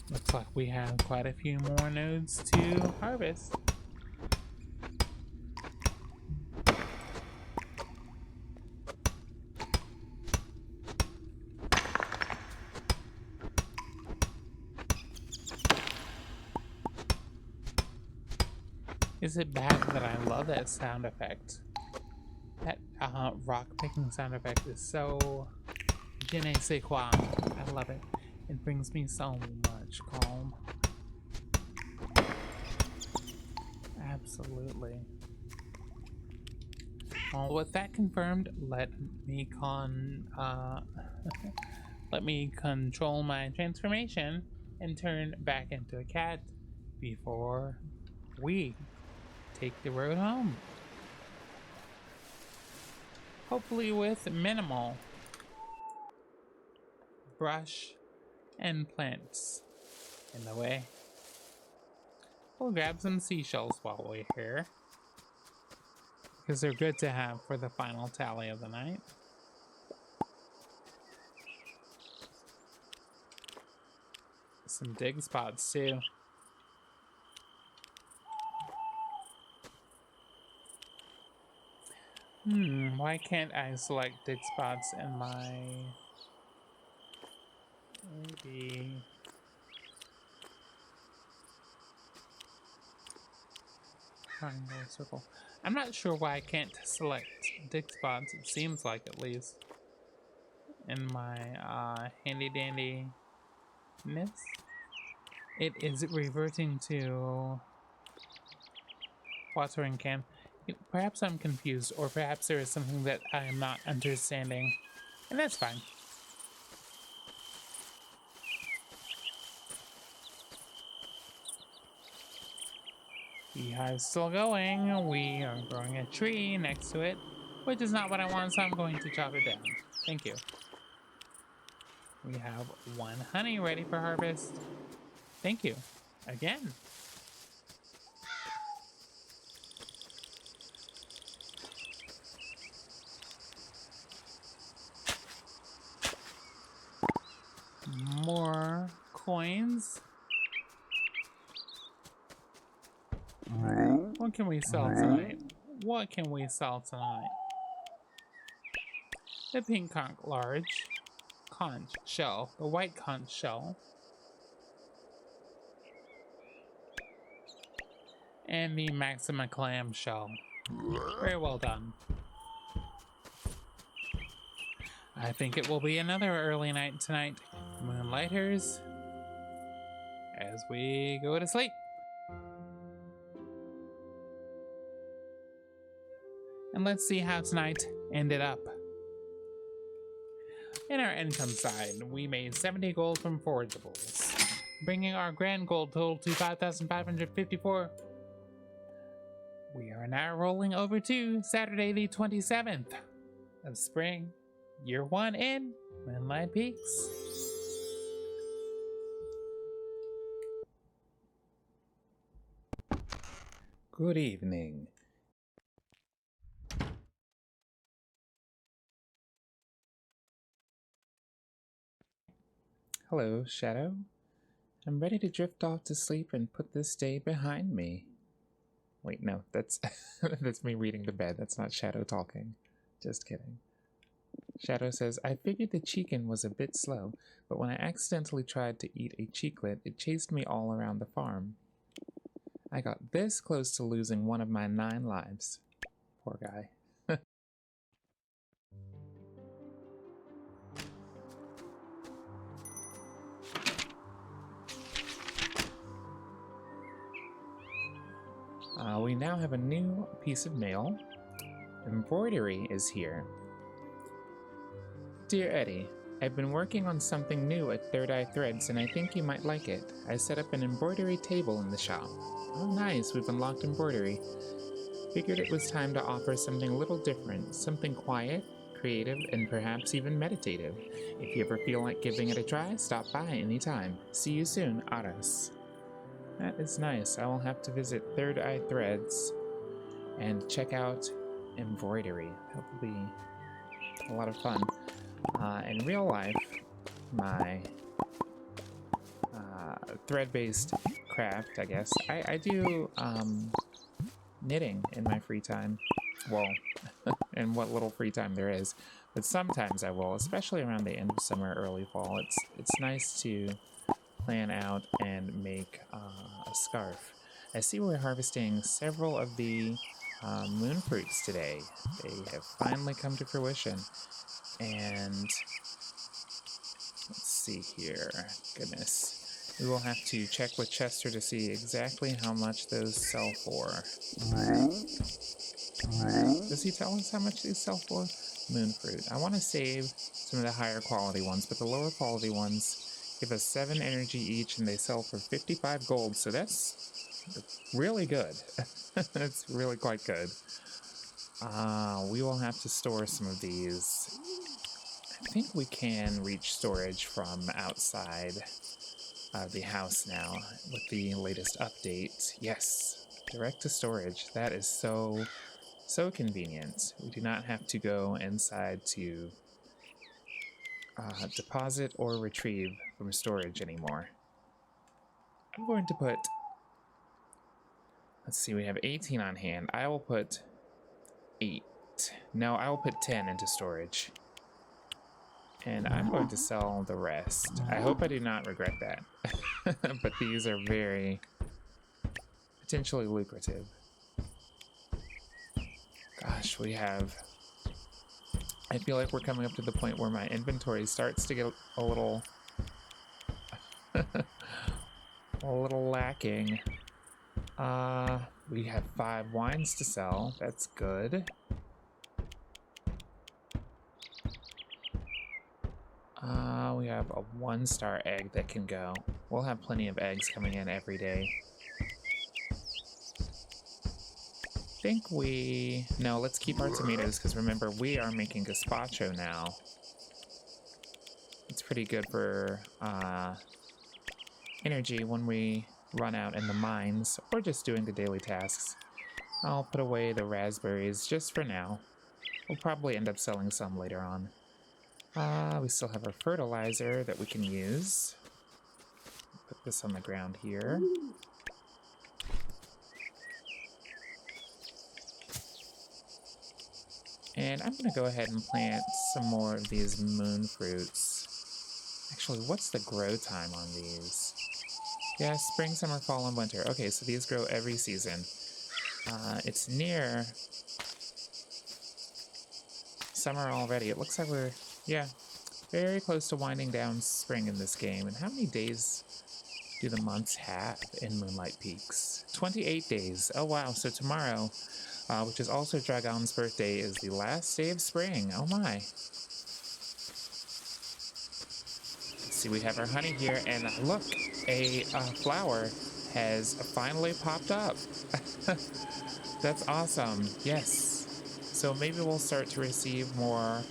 Looks like we have quite a few more nodes to harvest. Is it bad that I love that sound effect? That rock picking sound effect is so je ne sais quoi. I love it. It brings me so much calm. Absolutely. Well, with that confirmed, let me let me control my transformation and turn back into a cat before we take the road home. Hopefully with minimal brush and plants in the way. We'll grab some seashells while we're here, because they're good to have for the final tally of the night. Some dig spots too. Why can't I select dig spots in my... Maybe... triangle, circle. I'm not sure why I can't select dig spots, it seems like, at least. In my handy dandy ness. It is reverting to watering can. Perhaps I'm confused, or perhaps there is something that I am not understanding, and that's fine. Beehive's still going. We are growing a tree next to it, which is not what I want, so I'm going to chop it down. Thank you. We have 1 honey ready for harvest. Thank you. Again. More coins. What can we sell tonight? What can we sell tonight? The pink large conch shell, the white conch shell, and the Maxima clam shell. Very well done. I think it will be another early night tonight, Moonlighters, as we go to sleep. And let's see how tonight ended up. In our income side, we made 70 gold from forageables, bringing our grand gold total to 5,554. We are now rolling over to Saturday the 27th of spring, year 1 in Moonlight Peaks. Good evening. Hello, Shadow. I'm ready to drift off to sleep and put this day behind me. Wait, no, that's that's me reading the bed. That's not Shadow talking. Just kidding. Shadow says, I figured the chicken was a bit slow, but when I accidentally tried to eat a cheeklet, it chased me all around the farm. I got this close to losing one of my 9 lives. Poor guy. We now have a new piece of mail. Embroidery is here. Dear Eddie, I've been working on something new at Third Eye Threads and I think you might like it. I set up an embroidery table in the shop. Oh nice, we've unlocked embroidery. Figured it was time to offer something a little different, something quiet, creative, and perhaps even meditative. If you ever feel like giving it a try, stop by anytime. See you soon, Aras. That is nice. I will have to visit Third Eye Threads and check out embroidery. That will be a lot of fun. In real life, my thread-based craft, I guess, I do knitting in my free time. Well, in what little free time there is. But sometimes I will, especially around the end of summer, early fall. It's nice to plan out and make a scarf. I see we're harvesting several of the moon fruits today. They have finally come to fruition. And let's see here. Goodness. We will have to check with Chester to see exactly how much those sell for. Does he tell us how much these sell for? Moon fruit. I want to save some of the higher quality ones, but the lower quality ones give us 7 energy each, and they sell for 55 gold, so that's really good. That's really quite good. We will have to store some of these. I think we can reach storage from outside the house now with the latest update. Yes, direct to storage. That is so convenient. We do not have to go inside to deposit or retrieve from storage anymore. I'm going to put, let's see, we have 18 on hand. I will put 8. No, I will put 10 into storage. And I'm going to sell the rest. I hope I do not regret that. But these are very potentially lucrative. Gosh, we have... I feel like we're coming up to the point where my inventory starts to get a little... a little lacking. We have 5 wines to sell. That's good. We have a 1-star egg that can go. We'll have plenty of eggs coming in every day. No, let's keep our tomatoes, because remember, we are making gazpacho now. It's pretty good for energy when we run out in the mines, or just doing the daily tasks. I'll put away the raspberries just for now. We'll probably end up selling some later on. We still have our fertilizer that we can use. Put this on the ground here. And I'm going to go ahead and plant some more of these moon fruits. Actually, what's the grow time on these? Yeah, spring, summer, fall, and winter. Okay, so these grow every season. It's near summer already. It looks like we're, yeah, very close to winding down spring in this game. And how many days do the months have in Moonlight Peaks? 28 days. Oh wow, so tomorrow which is also Dragon's birthday, is the last day of spring. Oh my. Let's see, we have our honey here, and look, a flower has finally popped up. That's awesome. Yes. So maybe we'll start to receive more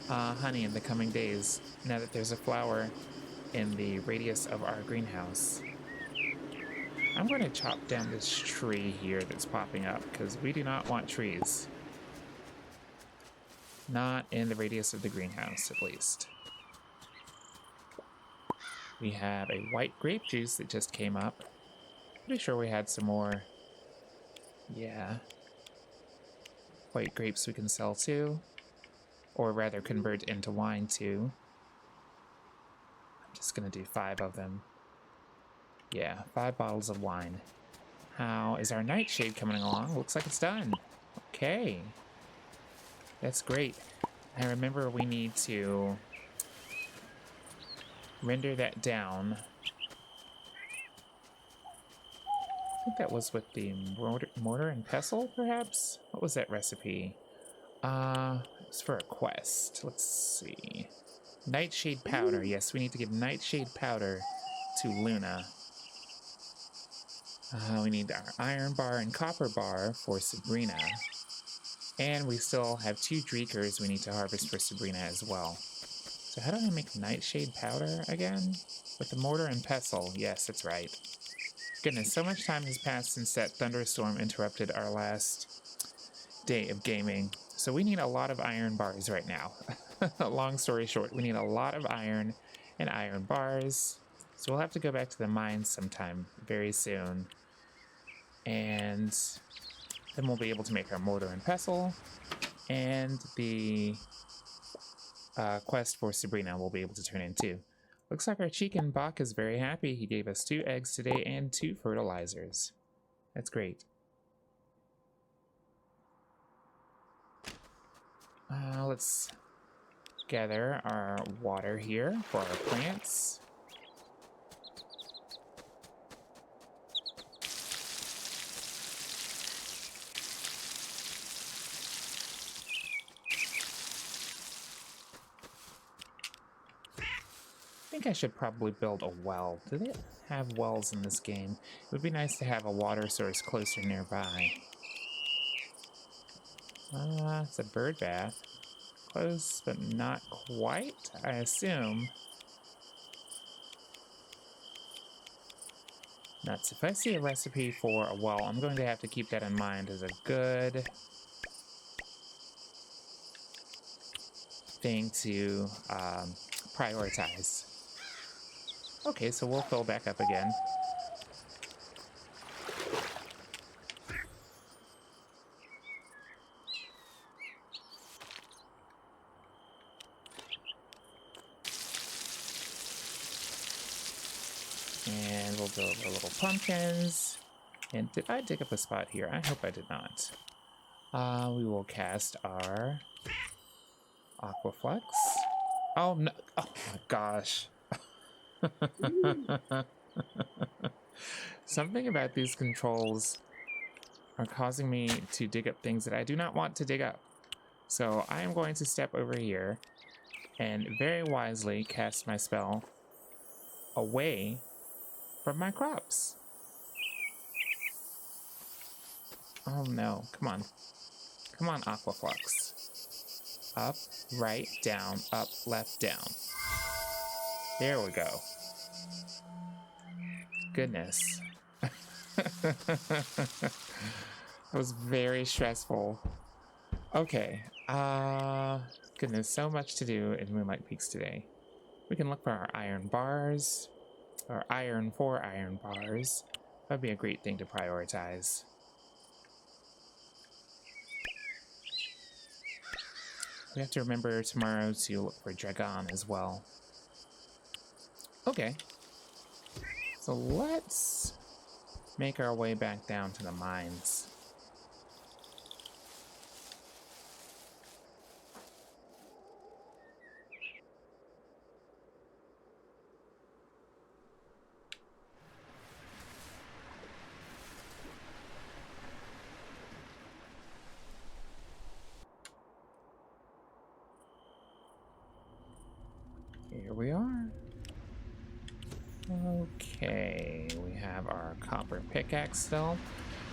honey in the coming days now that there's a flower in the radius of our greenhouse. I'm going to chop down this tree here that's popping up because we do not want trees. Not in the radius of the greenhouse, at least. We have a white grape juice that just came up. Pretty sure we had some more. Yeah. White grapes we can sell too. Or rather convert into wine too. I'm just going to do 5 of them. Yeah, 5 bottles of wine. How is our nightshade coming along? Looks like it's done. Okay. That's great. I remember we need to render that down. I think that was with the mortar and pestle, perhaps? What was that recipe? It was for a quest. Let's see. Nightshade powder. Yes, we need to give nightshade powder to Luna. We need our iron bar and copper bar for Sabrina. And we still have 2 Dreekers we need to harvest for Sabrina as well. So how do I make nightshade powder again? With the mortar and pestle. Yes, that's right. Goodness, so much time has passed since that thunderstorm interrupted our last day of gaming. So we need a lot of iron bars right now. Long story short, we need a lot of iron and iron bars. So we'll have to go back to the mines sometime very soon. And then we'll be able to make our mortar and pestle. And the quest for Sabrina we'll be able to turn into. Looks like our chicken Bach is very happy. He gave us 2 eggs today and 2 fertilizers. That's great. Let's gather our water here for our plants. I think I should probably build a well. Do they have wells in this game? It would be nice to have a water source closer nearby. It's a bird bath. Close, but not quite, I assume. Nuts. If I see a recipe for a well, I'm going to have to keep that in mind as a good thing to prioritize. Okay, so we'll fill back up again. And we'll build our little pumpkins. And did I dig up a spot here? I hope I did not. We will cast our Aquaflux. Oh, no. Oh, my gosh. Something about these controls are causing me to dig up things that I do not want to dig up. So I am going to step over here and very wisely cast my spell away from my crops. Oh no, come on. Come on, Aquaflux. Up, right, down, up, left, down. There we go. Goodness. That was very stressful. Okay. Goodness, so much to do in Moonlight Peaks today. We can look for our iron bars, or iron for iron bars. That'd be a great thing to prioritize. We have to remember tomorrow to look for Dragon as well. Okay. So let's make our way back down to the mines. our copper pickaxe still.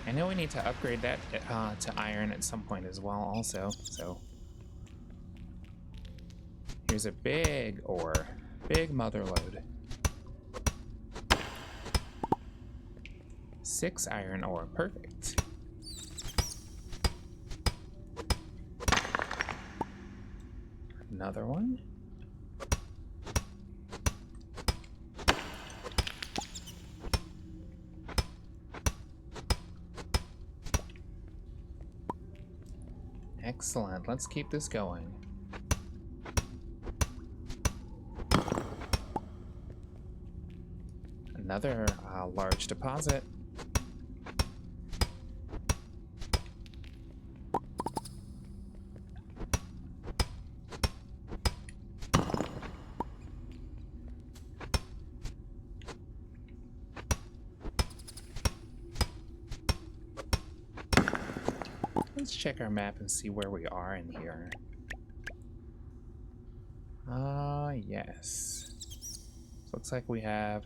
I know we need to upgrade that to iron at some point as well also, so here's a big ore, big mother lode. 6 iron ore, perfect. Another one. Excellent, let's keep this going. Another large deposit. Let's check our map and see where we are in here. Yes. So looks like we have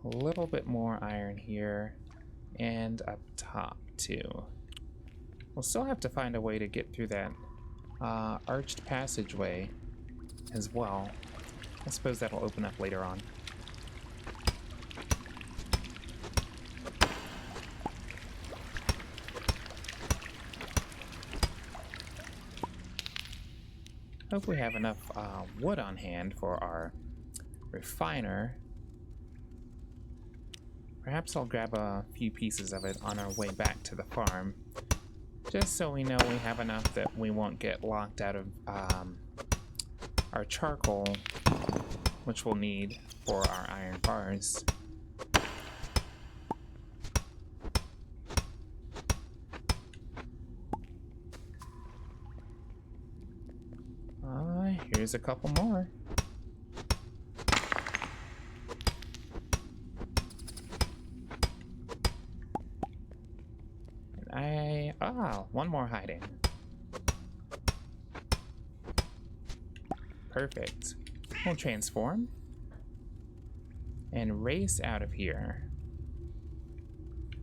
a little bit more iron here and up top too. We'll still have to find a way to get through that arched passageway as well. I suppose that'll open up later on. Hope we have enough wood on hand for our refiner. Perhaps I'll grab a few pieces of it on our way back to the farm, just so we know we have enough that we won't get locked out of our charcoal, which we'll need for our iron bars. Here's a couple more. And one more hiding. Perfect. We'll transform and race out of here.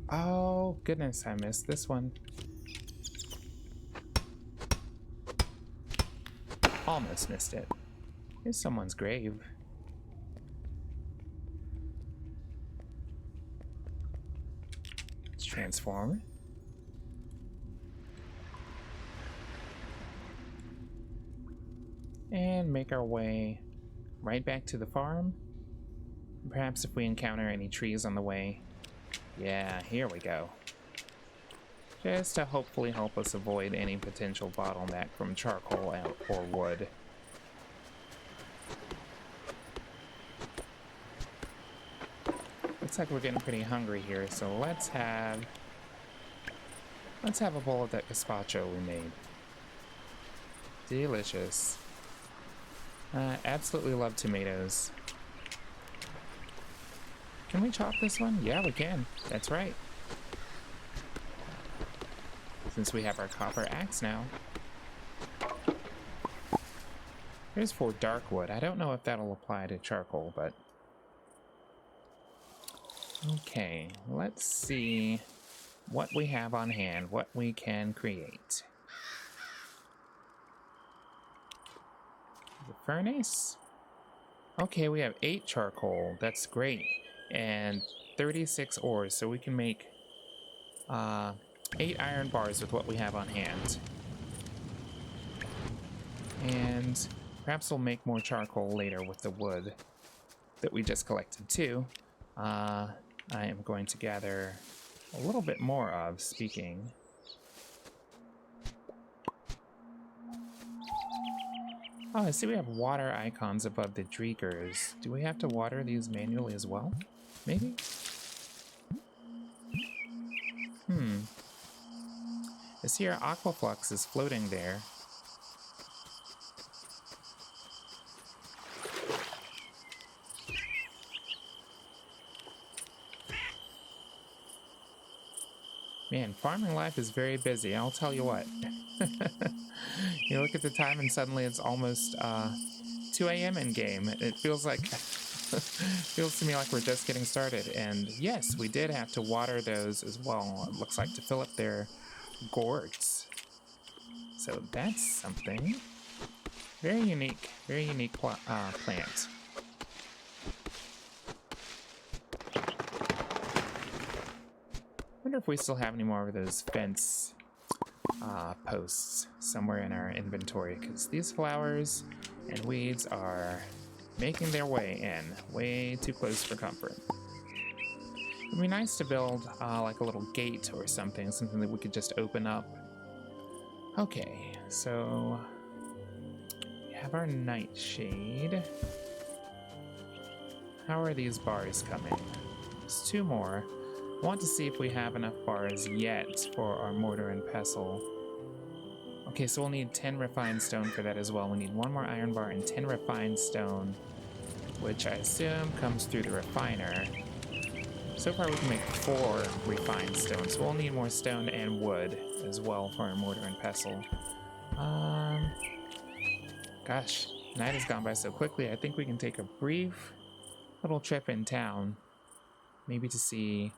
Oh goodness, I missed this one. Almost missed it. Here's someone's grave. Let's transform. And make our way right back to the farm. Perhaps if we encounter any trees on the way. Yeah, here we go. Just to hopefully help us avoid any potential bottleneck from charcoal or wood. Looks like we're getting pretty hungry here, so let's have a bowl of that gazpacho we made. Delicious. Absolutely love tomatoes. Can we chop this one? Yeah, we can. That's right. Since we have our copper axe now. Here's for dark wood. I don't know if that'll apply to charcoal, but... Okay, let's see what we have on hand, what we can create. The furnace? Okay, we have 8 charcoal. That's great. And 36 ores, so we can make 8 iron bars with what we have on hand. And perhaps we'll make more charcoal later with the wood that we just collected too. I am going to gather a little bit more of, speaking. Oh, I see we have water icons above the dreekers. Do we have to water these manually as well? Maybe? I see our aquaflux is floating there. Man, farming life is very busy, I'll tell you what. You look at the time and suddenly it's almost 2 a.m. in game. It feels like Feels to me like we're just getting started. And yes, we did have to water those as well, it looks like, to fill up their gourds. So that's something. Very unique plant. Wonder if we still have any more of those fence posts somewhere in our inventory, because these flowers and weeds are making their way in, way too close for comfort. It'd be nice to build like a little gate or something that we could just open up. Okay, so we have our nightshade. How are these bars coming? There's 2 more. I want to see if we have enough bars yet for our mortar and pestle. Okay, so we'll need 10 refined stone for that as well. We need 1 more iron bar and 10 refined stone, which I assume comes through the refiner. So far we can make 4 refined stone, so we'll need more stone and wood as well for our mortar and pestle. Gosh, night has gone by so quickly. I think we can take a brief little trip in town, maybe to see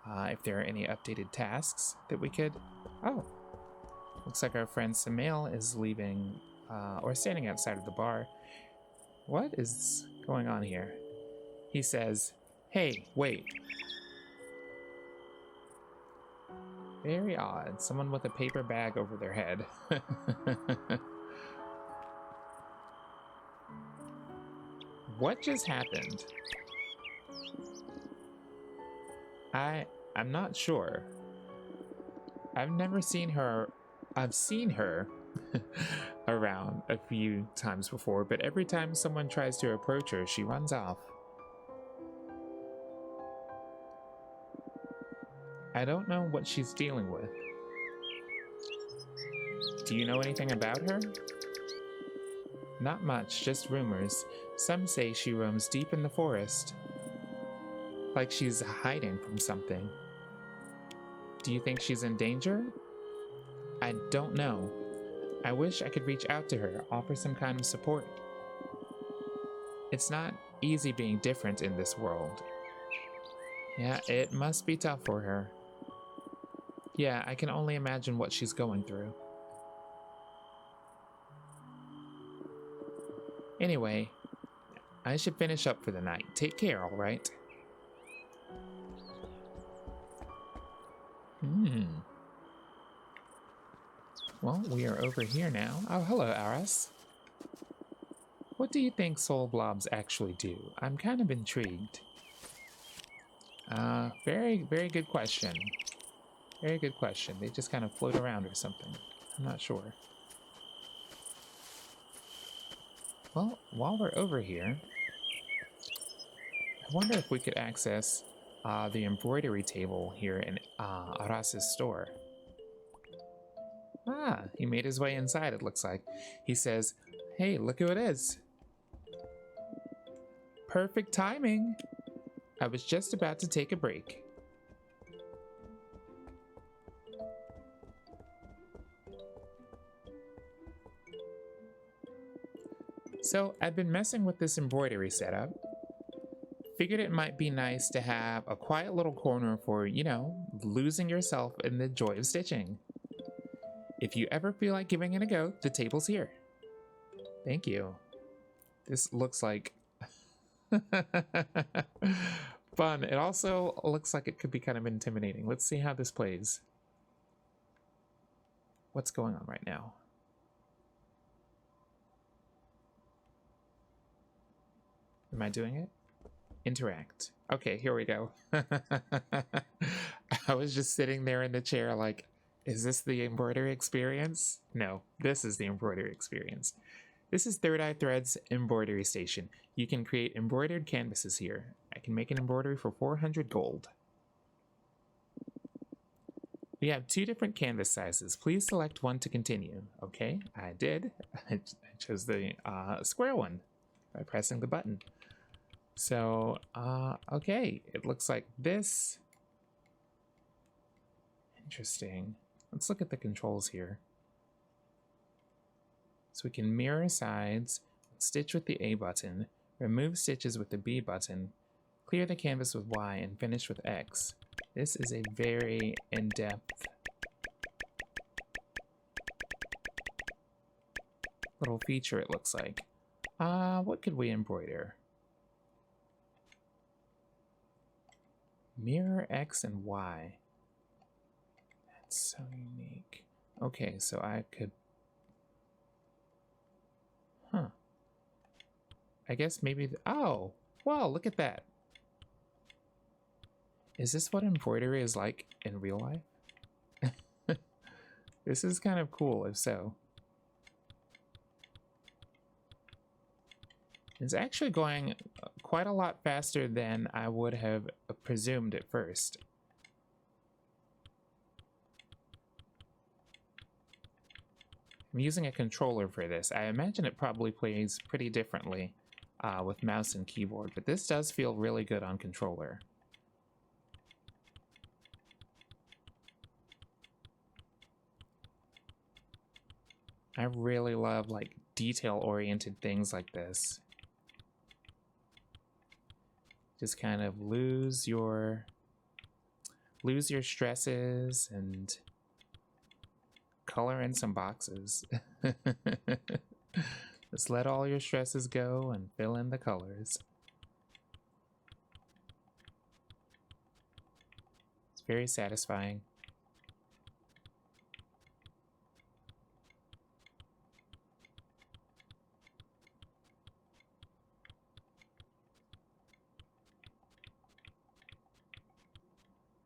if there are any updated tasks that we could... Oh, looks like our friend Samael is leaving, or standing outside of the bar. What is going on here? He says, "Hey, wait." Very odd. Someone with a paper bag over their head. What just happened? I'm not sure. I've never seen her. I've seen her around a few times before, but every time someone tries to approach her, she runs off. I don't know what she's dealing with. Do you know anything about her? Not much, just rumors. Some say she roams deep in the forest, like she's hiding from something. Do you think she's in danger? I don't know. I wish I could reach out to her, offer some kind of support. It's not easy being different in this world. Yeah, it must be tough for her. Yeah, I can only imagine what she's going through. Anyway, I should finish up for the night. Take care, all right? Well, we are over here now. Oh, hello, Aras. What do you think soul blobs actually do? I'm kind of intrigued. Very, very good question. Very good question. They just kind of float around or something. I'm not sure. Well, while we're over here, I wonder if we could access the embroidery table here in Aras's store. Ah, he made his way inside, it looks like. He says, "Hey, look who it is." Perfect timing. I was just about to take a break. So I've been messing with this embroidery setup. Figured it might be nice to have a quiet little corner for, you know, losing yourself in the joy of stitching. If you ever feel like giving it a go, the table's here. Thank you. This looks like fun. It also looks like it could be kind of intimidating. Let's see how this plays. What's going on right now? Am I doing it? Interact. Okay, here we go. I was just sitting there in the chair like, is this the embroidery experience? No, this is the embroidery experience. This is Third Eye Threads Embroidery Station. You can create embroidered canvases here. I can make an embroidery for 400 gold. We have 2 different canvas sizes. Please select one to continue. Okay, I did. I chose the square one by pressing the button. So, okay, it looks like this. Interesting. Let's look at the controls here. So we can mirror sides, stitch with the A button, Remove stitches with the B button. Clear the canvas with Y and finish with X. This is a very in-depth little feature, it looks like. What could we embroider? Mirror X and Y. That's so unique. Okay, so I could... Huh. I guess maybe... Oh! Wow, look at that! Is this what embroidery is like in real life? This is kind of cool, if so. It's actually going quite a lot faster than I would have presumed at first. I'm using a controller for this. I imagine it probably plays pretty differently with mouse and keyboard, but this does feel really good on controller. I really love like detail-oriented things like this. Just kind of lose your stresses and color in some boxes. Just let all your stresses go and fill in the colors. It's very satisfying.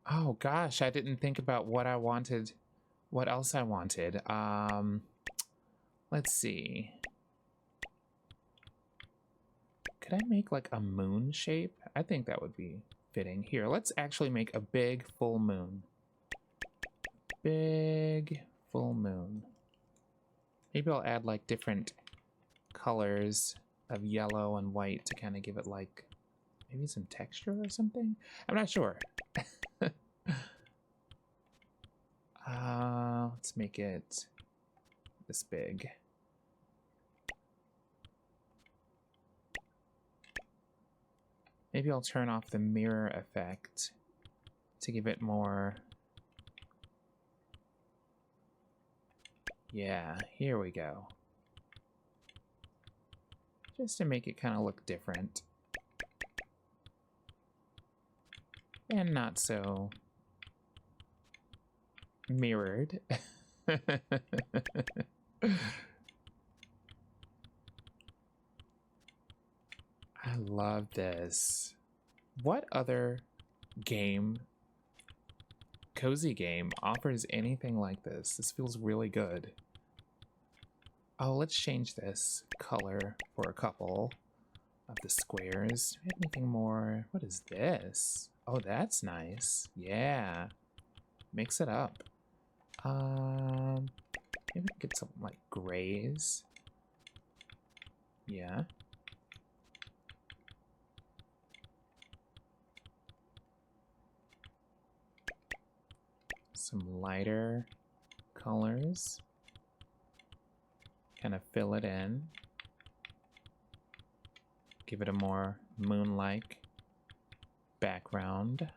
Oh gosh, I didn't think about what I wanted, what else I wanted. Let's see. Could I make like a moon shape? I think that would be fitting. Here, let's actually make a big full moon. Big full moon. Maybe I'll add like different colors of yellow and white to kind of give it like maybe some texture or something. I'm not sure. Let's make it this big. Maybe I'll turn off the mirror effect to give it more... Yeah, here we go. Just to make it kind of look different. And not so mirrored. I love this. What other game, cozy game, offers anything like this? This feels really good. Oh, let's change this color for a couple of the squares. Anything more? What is this? Oh, that's nice. Yeah. Mix it up. Maybe we can get some like grays. Yeah. Some lighter colors. Kind of fill it in. Give it a more moon-like background.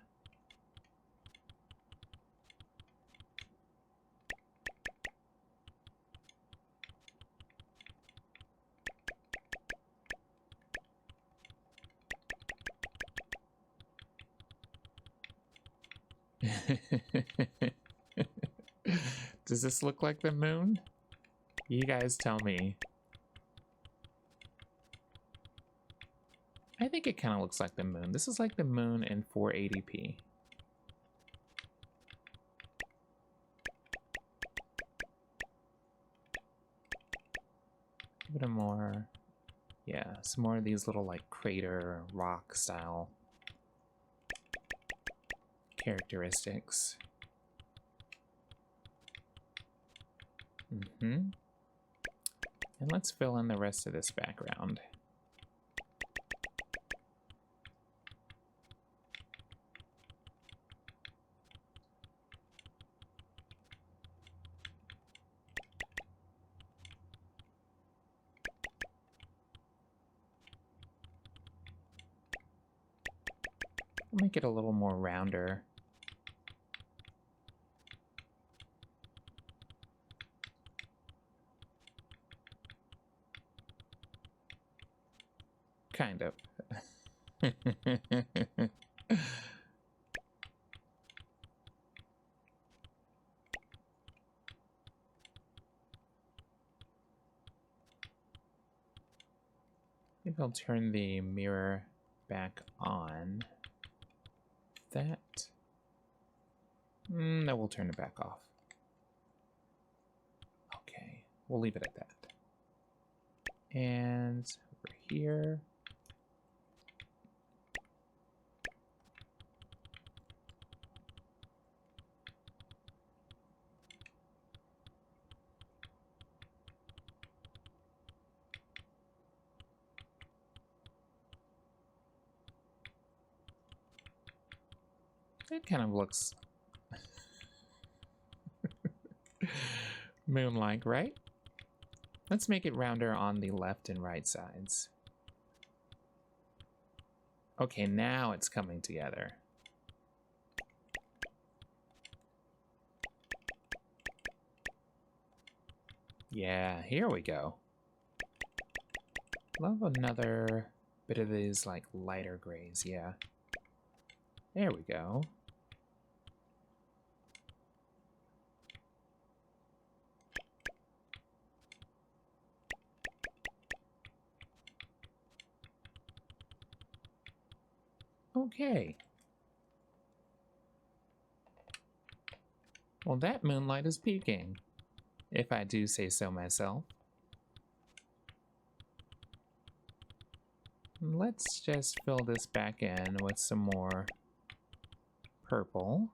Does this look like the moon? You guys tell me. I think it kind of looks like the moon. This is like the moon in 480p. Give it a more, yeah, some more of these little like crater rock style characteristics. And let's fill in the rest of this background. make it a little more rounder. Kind of. Maybe I'll turn the mirror back on. That. No, we'll turn it back off. Okay, we'll leave it at that. And over here. It kind of looks moon-like, right? Let's make it rounder on the left and right sides. Okay, now it's coming together. Yeah, here we go. Love another bit of these like lighter grays, yeah. There we go. Okay. Well, that moonlight is peaking, if I do say so myself. Let's just fill this back in with some more purple.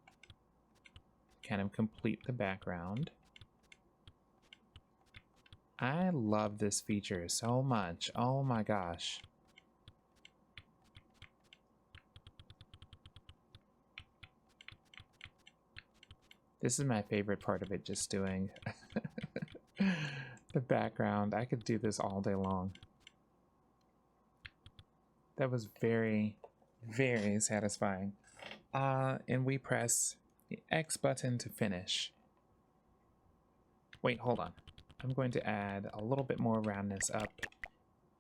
Kind of complete the background. I love this feature so much. Oh my gosh. This is my favorite part of it, just doing the background. I could do this all day long. That was very, very satisfying. And we press the X button to finish. Wait, hold on. I'm going to add a little bit more roundness up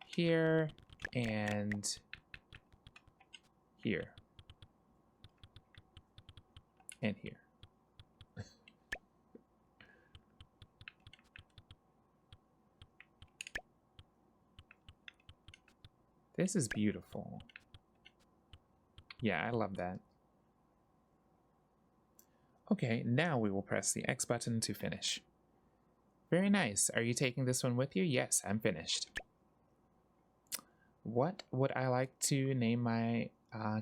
here and here. And here. This is beautiful. Yeah, I love that. Okay, now we will press the X button to finish. Very nice. Are you taking this one with you? Yes, I'm finished. What would I like to name my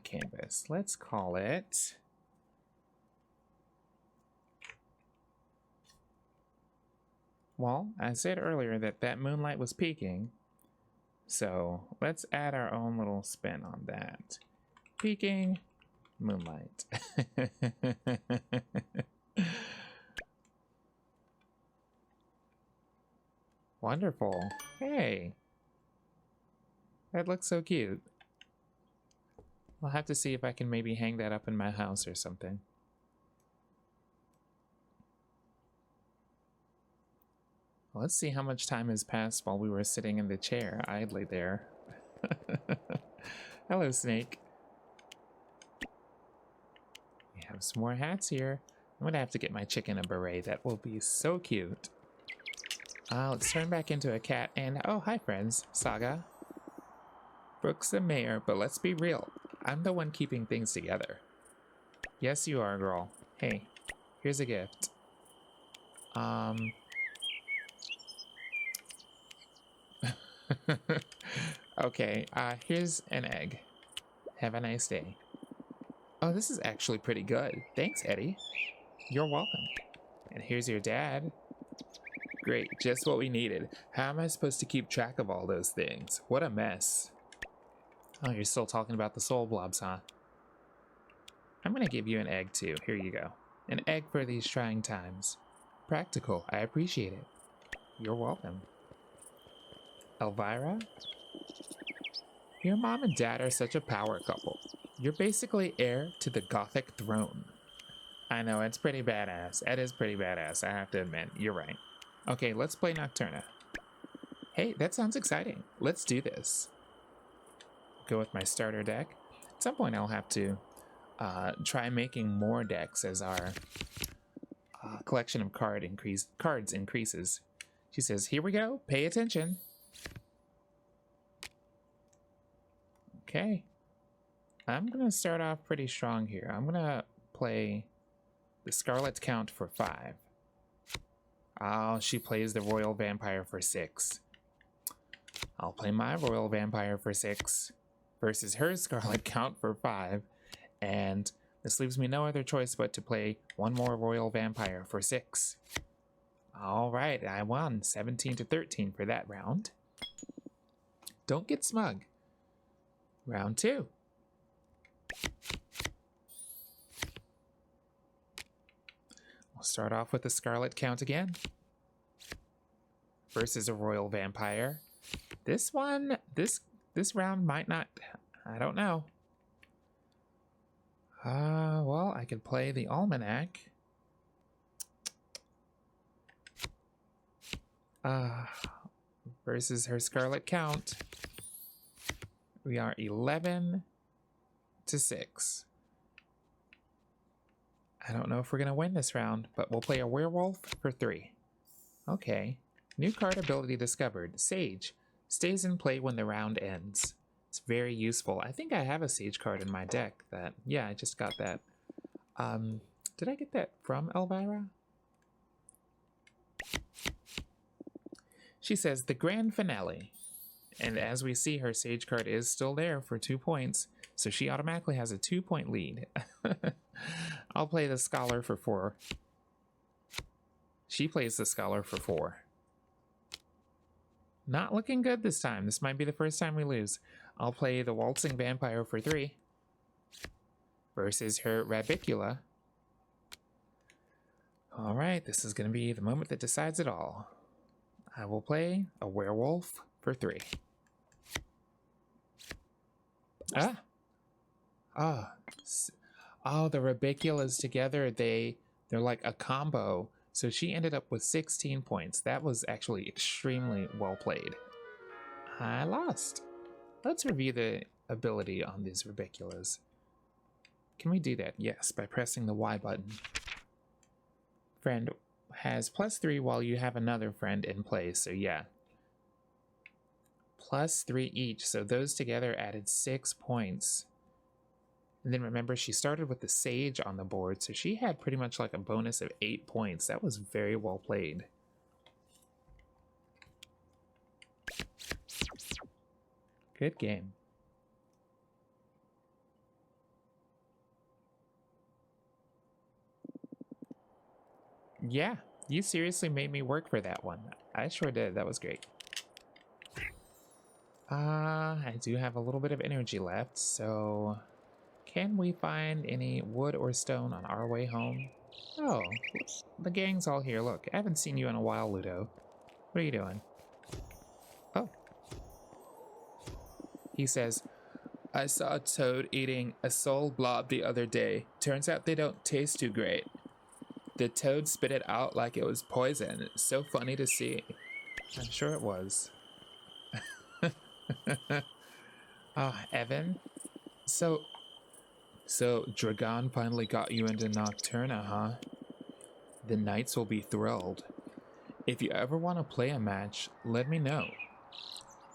canvas? Let's call it... Well, I said earlier that moonlight was peaking. So let's add our own little spin on that. Peaking moonlight. Wonderful. Hey. That looks so cute. I'll have to see if I can maybe hang that up in my house or something. Let's see how much time has passed while we were sitting in the chair idly there. Hello, Snake. We have some more hats here. I'm gonna have to get my chicken a beret. That will be so cute. Let's turn back into a cat and... Oh, hi, friends. Saga. Brooke's the mayor, but let's be real. I'm the one keeping things together. Yes, you are, girl. Hey, here's a gift. Okay, here's an egg. Have a nice day. Oh, this is actually pretty good. Thanks, Eddie. You're welcome. And here's your dad. Great, just what we needed. How am I supposed to keep track of all those things? What a mess. Oh, you're still talking about the soul blobs, huh? I'm gonna give you an egg too. Here you go. An egg for these trying times. Practical, I appreciate it. You're welcome. Elvira? Your mom and dad are such a power couple. You're basically heir to the Gothic throne. I know, it's pretty badass. It is pretty badass, I have to admit. You're right. Okay, let's play Nocturna. Hey, that sounds exciting. Let's do this. Go with my starter deck. At some point, I'll have to try making more decks as our collection of cards increases. She says, here we go. Pay attention. Okay. I'm going to start off pretty strong here. I'm going to play the Scarlet Count for 5. Oh, she plays the Royal Vampire for 6. I'll play my Royal Vampire for 6 versus her Scarlet Count for 5. And this leaves me no other choice but to play one more Royal Vampire for 6. All right, I won 17-13 for that round. Don't get smug. Round 2. We'll start off with the Scarlet Count again. Versus a Royal Vampire. This round might not, I don't know. Well, I could play the Almanac. Versus her Scarlet Count. We are 11-6. I don't know if we're going to win this round, but we'll play a Werewolf for 3. Okay. New card ability discovered. Sage. Stays in play when the round ends. It's very useful. I think I have a Sage card in my deck that, yeah, I just got that. Did I get that from Elvira? She says, the grand finale. And as we see, her Sage card is still there for 2 points, so she automatically has a 2-point lead. I'll play the Scholar for 4. She plays the Scholar for 4. Not looking good this time. This might be the first time we lose. I'll play the Waltzing Vampire for 3. Versus her Rabicula. Alright, this is going to be the moment that decides it all. I will play a Werewolf for 3. Oh, the Rabiculas together, they're like a combo. So she ended up with 16 points. That was actually extremely well played. I lost. Let's review the ability on these Rabiculas. Can we do that? Yes, by pressing the Y button. Friend has +3 while you have another friend in play, so yeah. +3 each, so those together added 6 points. And then remember, she started with the Sage on the board, so she had pretty much like a bonus of 8 points. That was very well played. Good game. Yeah, you seriously made me work for that one. I sure did. That was great. I do have a little bit of energy left, so can we find any wood or stone on our way home? Oh, the gang's all here. Look, I haven't seen you in a while, Ludo. What are you doing? Oh. He says, I saw a toad eating a soul blob the other day. Turns out they don't taste too great. The toad spit it out like it was poison. It's so funny to see. I'm sure it was. Evan? So Dragon finally got you into Nocturna, huh? The knights will be thrilled. If you ever want to play a match, let me know.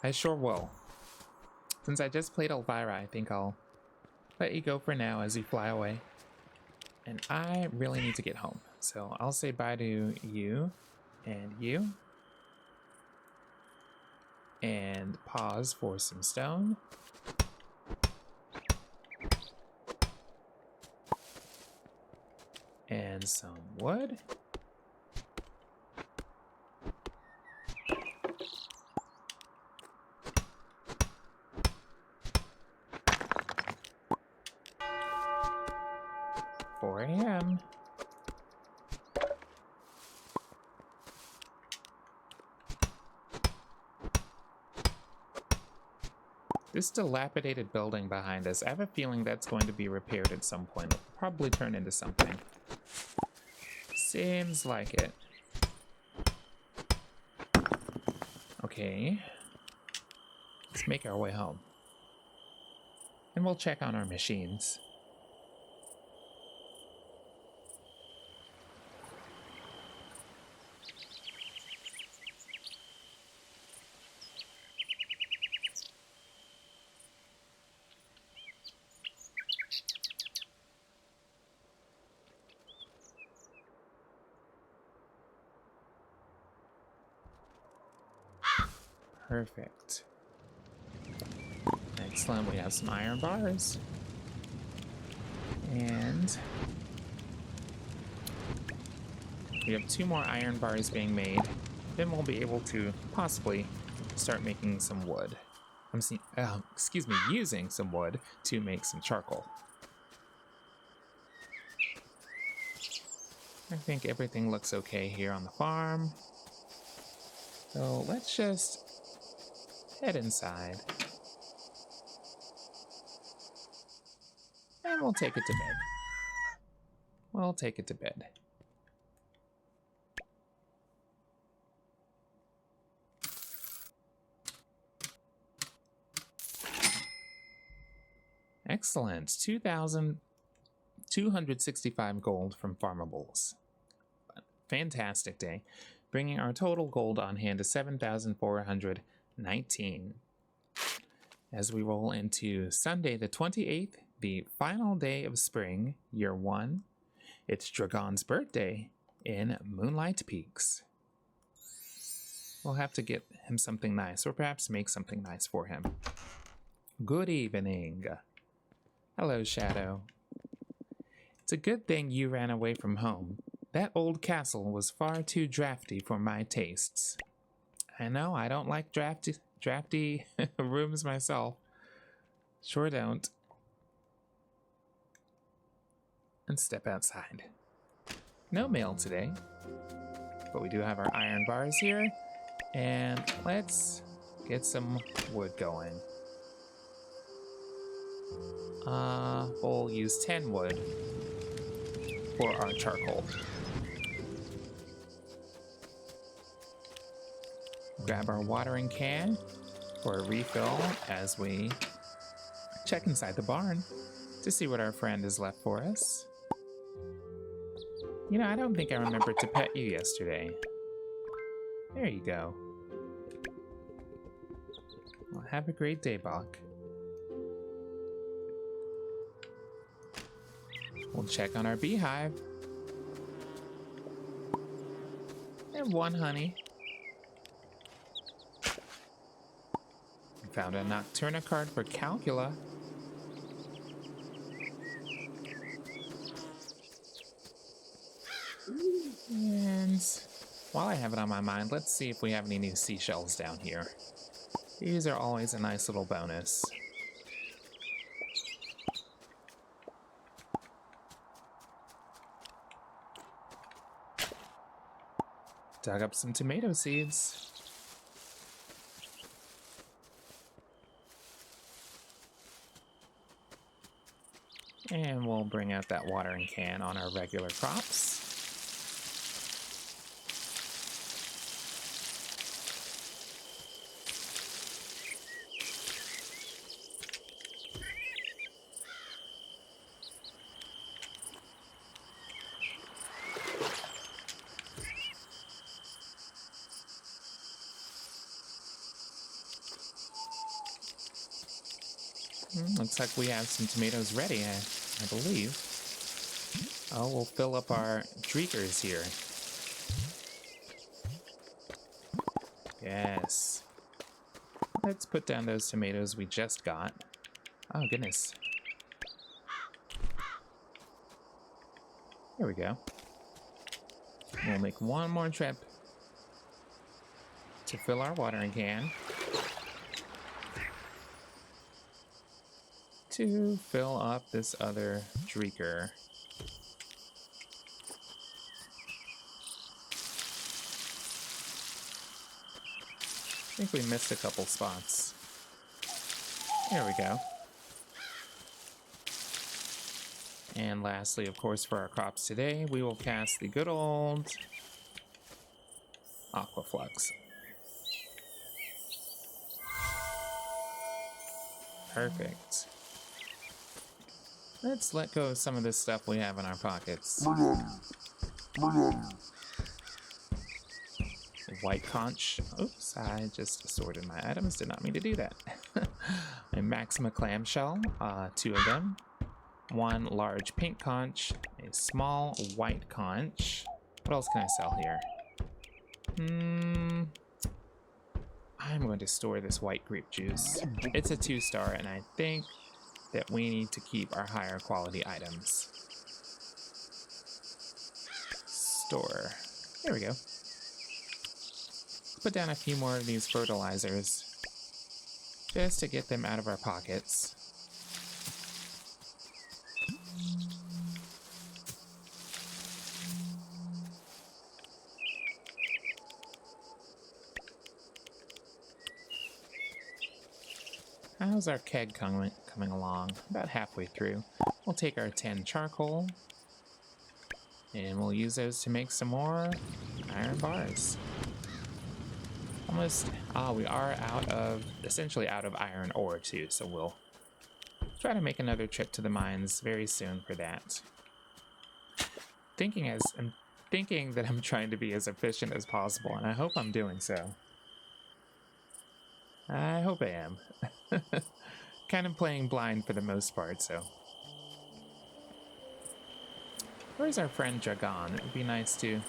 I sure will. Since I just played Elvira, I think I'll let you go for now as you fly away. And I really need to get home. So I'll say bye to you and you. And pause for some stone. And some wood. For him. This dilapidated building behind us, I have a feeling that's going to be repaired at some point. It'll probably turn into something. Seems like it. Okay. Let's make our way home. And we'll check on our machines. Perfect. Excellent, we have some iron bars. And we have 2 more iron bars being made. Then we'll be able to possibly start making some wood. Using some wood to make some charcoal. I think everything looks okay here on the farm. So let's just head inside. And we'll take it to bed. We'll take it to bed. Excellent. 2,265 gold from farmables. Fantastic day. Bringing our total gold on hand to 7,419. As we roll into Sunday the 28th, the final day of spring, year 1. It's Dragon's birthday in Moonlight Peaks. We'll have to get him something nice, or perhaps make something nice for him. Good evening. Hello, Shadow. It's a good thing you ran away from home. That old castle was far too drafty for my tastes. I know, I don't like drafty rooms myself. Sure don't. And step outside. No mail today, but we do have our iron bars here, and let's get some wood going. We'll use 10 wood for our charcoal. Grab our watering can for a refill as we check inside the barn to see what our friend has left for us. You know, I don't think I remembered to pet you yesterday. There you go. Well, have a great day, Bach. We'll check on our beehive. And 1 honey. We found a Nocturna card for Calcula. And while I have it on my mind, let's see if we have any new seashells down here. These are always a nice little bonus. Dug up some tomato seeds. And we'll bring out that watering can on our regular crops. Looks like we have some tomatoes ready, I believe. Oh, we'll fill up our dreekers here. Yes. Let's put down those tomatoes we just got. Oh, goodness. There we go. We'll make one more trip to fill our watering can. To fill up this other dreeker. I think we missed a couple spots. There we go. And lastly, of course, for our crops today, we will cast the good old Aquaflux. Perfect. Let's let go of some of this stuff we have in our pockets. White conch. Oops, I just assorted my items. Did not mean to do that. A Maxima clamshell, 2 of them. 1 large pink conch, a small white conch. What else can I sell here? I'm going to store this white grape juice. It's a 2-star, and I think that we need to keep our higher quality items. Store. There we go. Let's put down a few more of these fertilizers just to get them out of our pockets. How's our keg coming along? About halfway through. We'll take our 10 charcoal and we'll use those to make some more iron bars. Almost, we are essentially out of iron ore too, so we'll try to make another trip to the mines very soon for that. I'm thinking that I'm trying to be as efficient as possible, and I hope I'm doing so. I hope I am. Kind of playing blind for the most part, so. Where's our friend Dragon? It would be nice to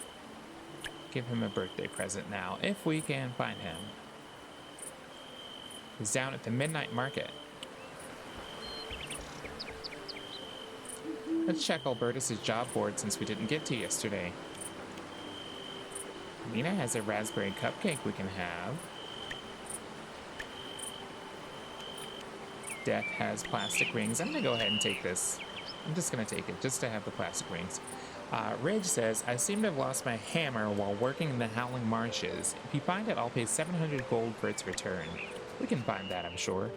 give him a birthday present now, if we can find him. He's down at the midnight market. Let's check Albertus' job board since we didn't get to yesterday. Nina has a raspberry cupcake we can have. Death has plastic rings. I'm gonna go ahead and take this. I'm just gonna take it just to have the plastic rings. Ridge says, I seem to have lost my hammer while working in the Howling Marshes. If you find it, I'll pay 700 gold for its return. We can find that, I'm sure.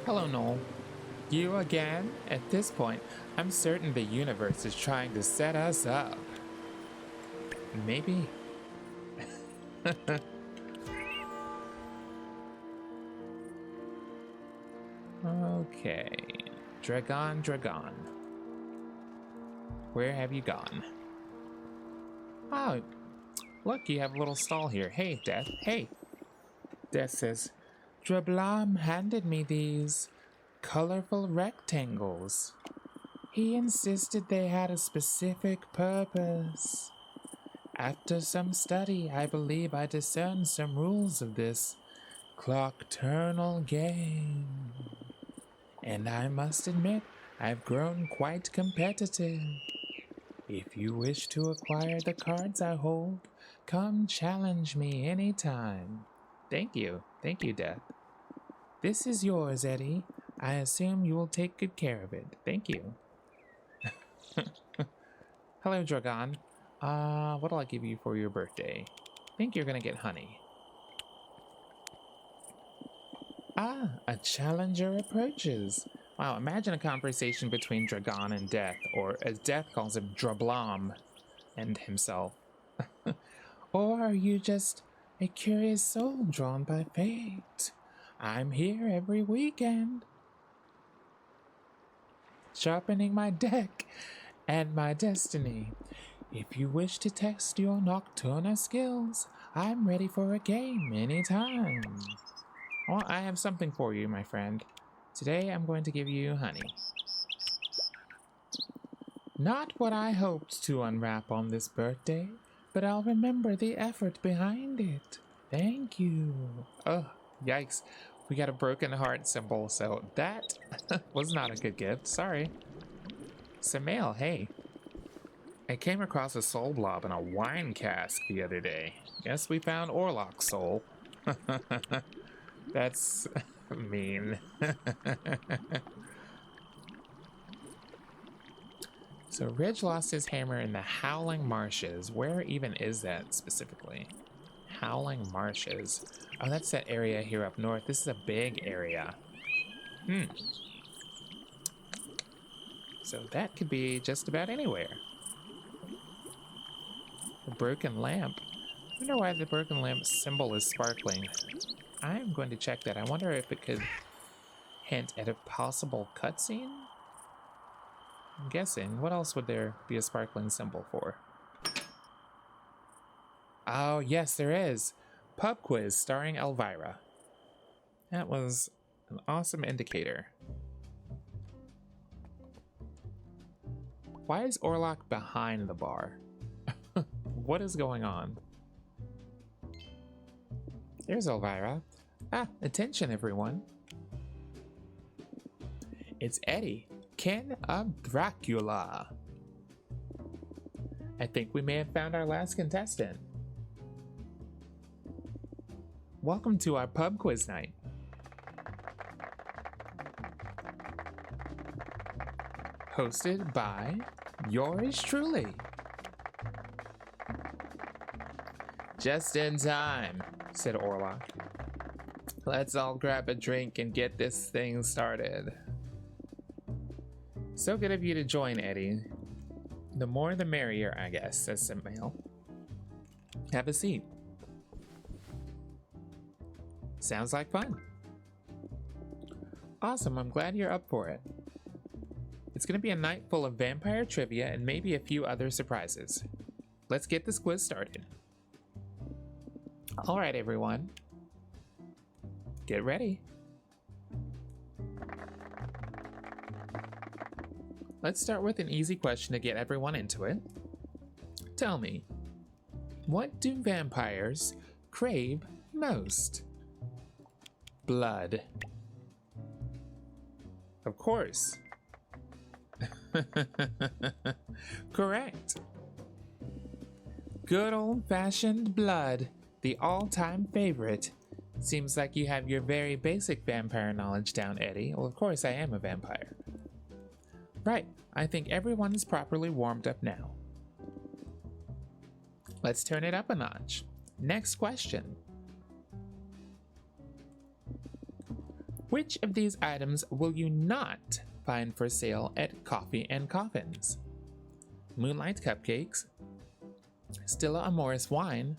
Hello, Noel. You again? At this point, I'm certain the universe is trying to set us up. Maybe. Okay. Dragon. Where have you gone? Oh, look, you have a little stall here. Hey, Death. Hey. Death says, Drablam handed me these colorful rectangles. He insisted they had a specific purpose. After some study, I believe I discerned some rules of this clockturnal game. And I must admit, I've grown quite competitive. If you wish to acquire the cards I hold, come challenge me anytime. Thank you, Death. This is yours, Eddie. I assume you will take good care of it. Thank you. Hello, Dragon. What'll I give you for your birthday? I think you're gonna get honey. A challenger approaches. Wow, imagine a conversation between Dragon and Death, or as Death calls him, Drablam, and himself. Or are you just a curious soul drawn by fate? I'm here every weekend, sharpening my deck and my destiny. If you wish to test your nocturna skills, I'm ready for a game anytime. Well, I have something for you, my friend. Today I'm going to give you honey. Not what I hoped to unwrap on this birthday, but I'll remember the effort behind it. Thank you. Oh, yikes. We got a broken heart symbol, so that was not a good gift. Sorry. Samael, hey. I came across a soul blob in a wine cask the other day. Guess we found Orlok's soul. That's mean. So Ridge lost his hammer in the Howling Marshes. Where even is that specifically? Howling Marshes. Oh, that's that area here up north. This is a big area. So that could be just about anywhere. A broken lamp. I wonder why the broken lamp symbol is sparkling. I'm going to check that. I wonder if it could hint at a possible cutscene? I'm guessing. What else would there be a sparkling symbol for? Oh, yes, there is. Pub quiz starring Elvira. That was an awesome indicator. Why is Orlok behind the bar? What is going on? There's Elvira. Ah, attention everyone. It's Eddie, Ken of Dracula. I think we may have found our last contestant. Welcome to our pub quiz night. Hosted by yours truly. Just in time, said Orlok. Let's all grab a drink and get this thing started. So good of you to join, Eddie. The more the merrier, I guess, says Samael. Have a seat. Sounds like fun. Awesome, I'm glad you're up for it. It's going to be a night full of vampire trivia and maybe a few other surprises. Let's get this quiz started. All right, everyone. Get ready. Let's start with an easy question to get everyone into it. Tell me, what do vampires crave most? Blood. Of course. Correct. Good old-fashioned blood, the all-time favorite. Seems like you have your very basic vampire knowledge down, Eddie. Well, of course I am a vampire. Right, I think everyone is properly warmed up now. Let's turn it up a notch. Next question. Which of these items will you not find for sale at Coffee and Coffins? Moonlight cupcakes, Stella Amoris wine,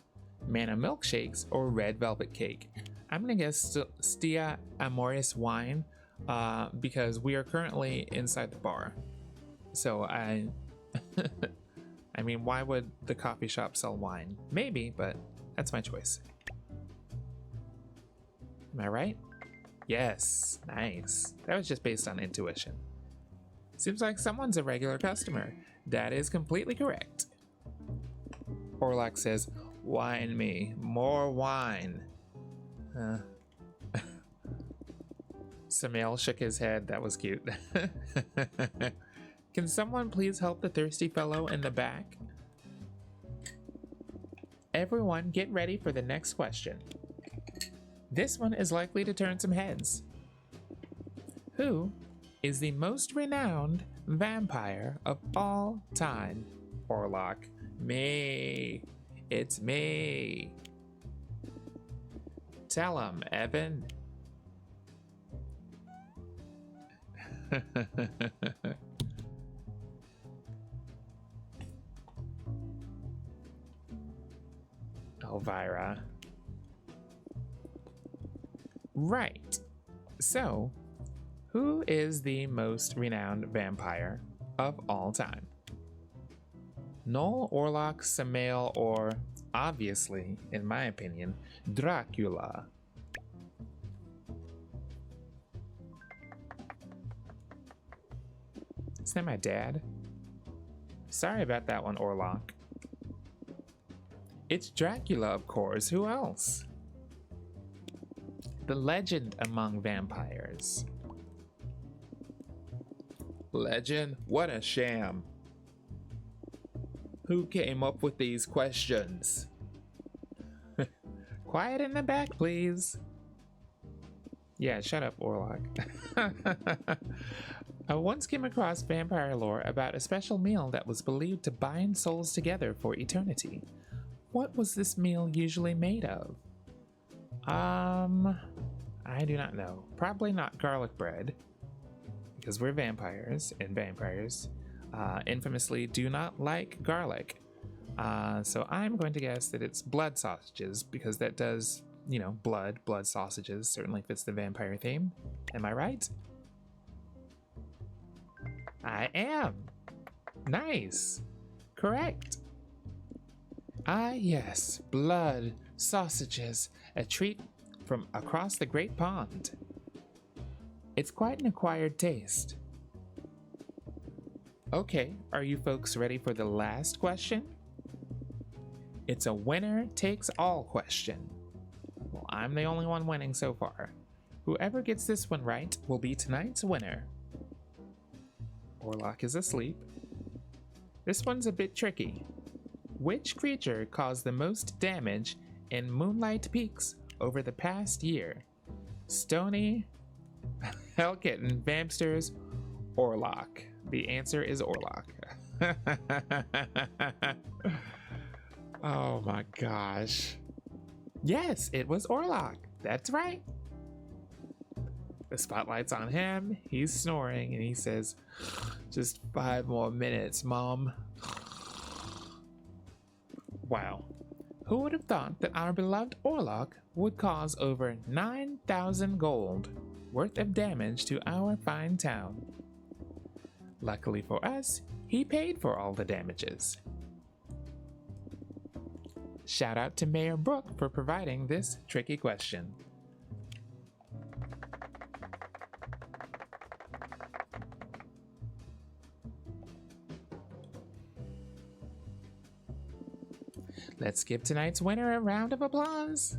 Manna milkshakes, or red velvet cake? I'm gonna guess Stella Amoris wine because we are currently inside the bar. So I mean, why would the coffee shop sell wine? Maybe, but that's my choice. Am I right? Yes, nice. That was just based on intuition. Seems like someone's a regular customer. That is completely correct. Orlok says, wine me, more wine. Samael shook his head. That was cute. Can someone please help the thirsty fellow in the back? Everyone get ready for the next question. This one is likely to turn some heads. Who is the most renowned vampire of all time? Orlok. Me. It's me. Tell him, Evan. Elvira. Right. So, who is the most renowned vampire of all time? Noel, Orlok, Samael, or, obviously, in my opinion, Dracula? Isn't that my dad? Sorry about that one, Orlok. It's Dracula, of course. Who else? The legend among vampires. Legend? What a sham. Who came up with these questions? Quiet in the back, please. Yeah, shut up, Orlok. I once came across vampire lore about a special meal that was believed to bind souls together for eternity. What was this meal usually made of? I do not know. Probably not garlic bread, because we're vampires, and vampires infamously do not like garlic. So I'm going to guess that it's blood sausages, because that does, you know, blood sausages certainly fits the vampire theme. Am I right? I am. Nice. Correct. Ah, yes, blood sausages, a treat from across the Great Pond. It's quite an acquired taste. Okay, are you folks ready for the last question? It's a winner takes all question. Well, I'm the only one winning so far. Whoever gets this one right will be tonight's winner. Orlok is asleep. This one's a bit tricky. Which creature caused the most damage in Moonlight Peaks over the past year? Stony, Hellkitten, Vampsters, Orlok. The answer is Orlok. Oh my gosh. Yes, it was Orlok. That's right. The spotlight's on him. He's snoring and he says, "Just 5 more minutes, Mom." Wow. Who would have thought that our beloved Orlok would cause over 9,000 gold worth of damage to our fine town? Luckily for us, he paid for all the damages. Shout out to Mayor Brooke for providing this tricky question. Let's give tonight's winner a round of applause.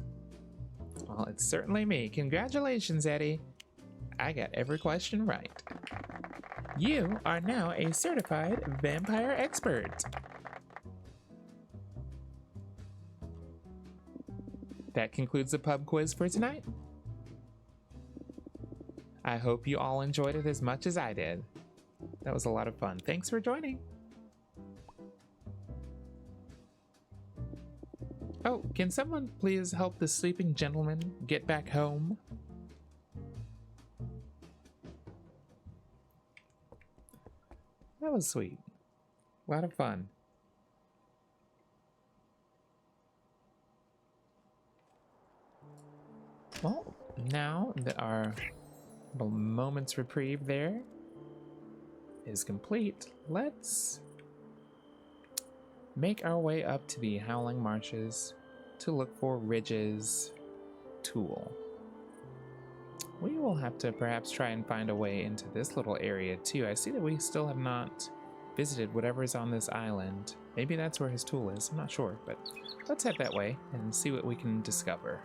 Well, it's certainly me. Congratulations, Eddie. I got every question right. You are now a certified vampire expert. That concludes the pub quiz for tonight. I hope you all enjoyed it as much as I did. That was a lot of fun. Thanks for joining. Oh, can someone please help the sleeping gentleman get back home? That was sweet. A lot of fun. Well, now that our little moment's reprieve there is complete, let's make our way up to the Howling Marshes to look for Ridge's tool. We will have to perhaps try and find a way into this little area too. I see that we still have not visited whatever is on this island. Maybe that's where his tool is, I'm not sure, but let's head that way and see what we can discover.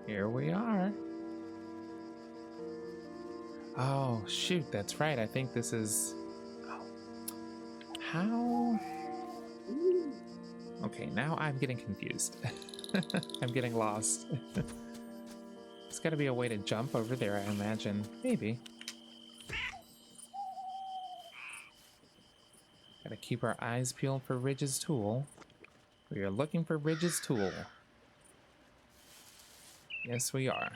Here we are. Oh, shoot, that's right. I think this is... Oh. How? Okay, now I'm getting confused. I'm getting lost. There's gotta be a way to jump over there, I imagine. Maybe. Gotta keep our eyes peeled for Ridge's tool. We are looking for Ridge's tool. Yes, we are.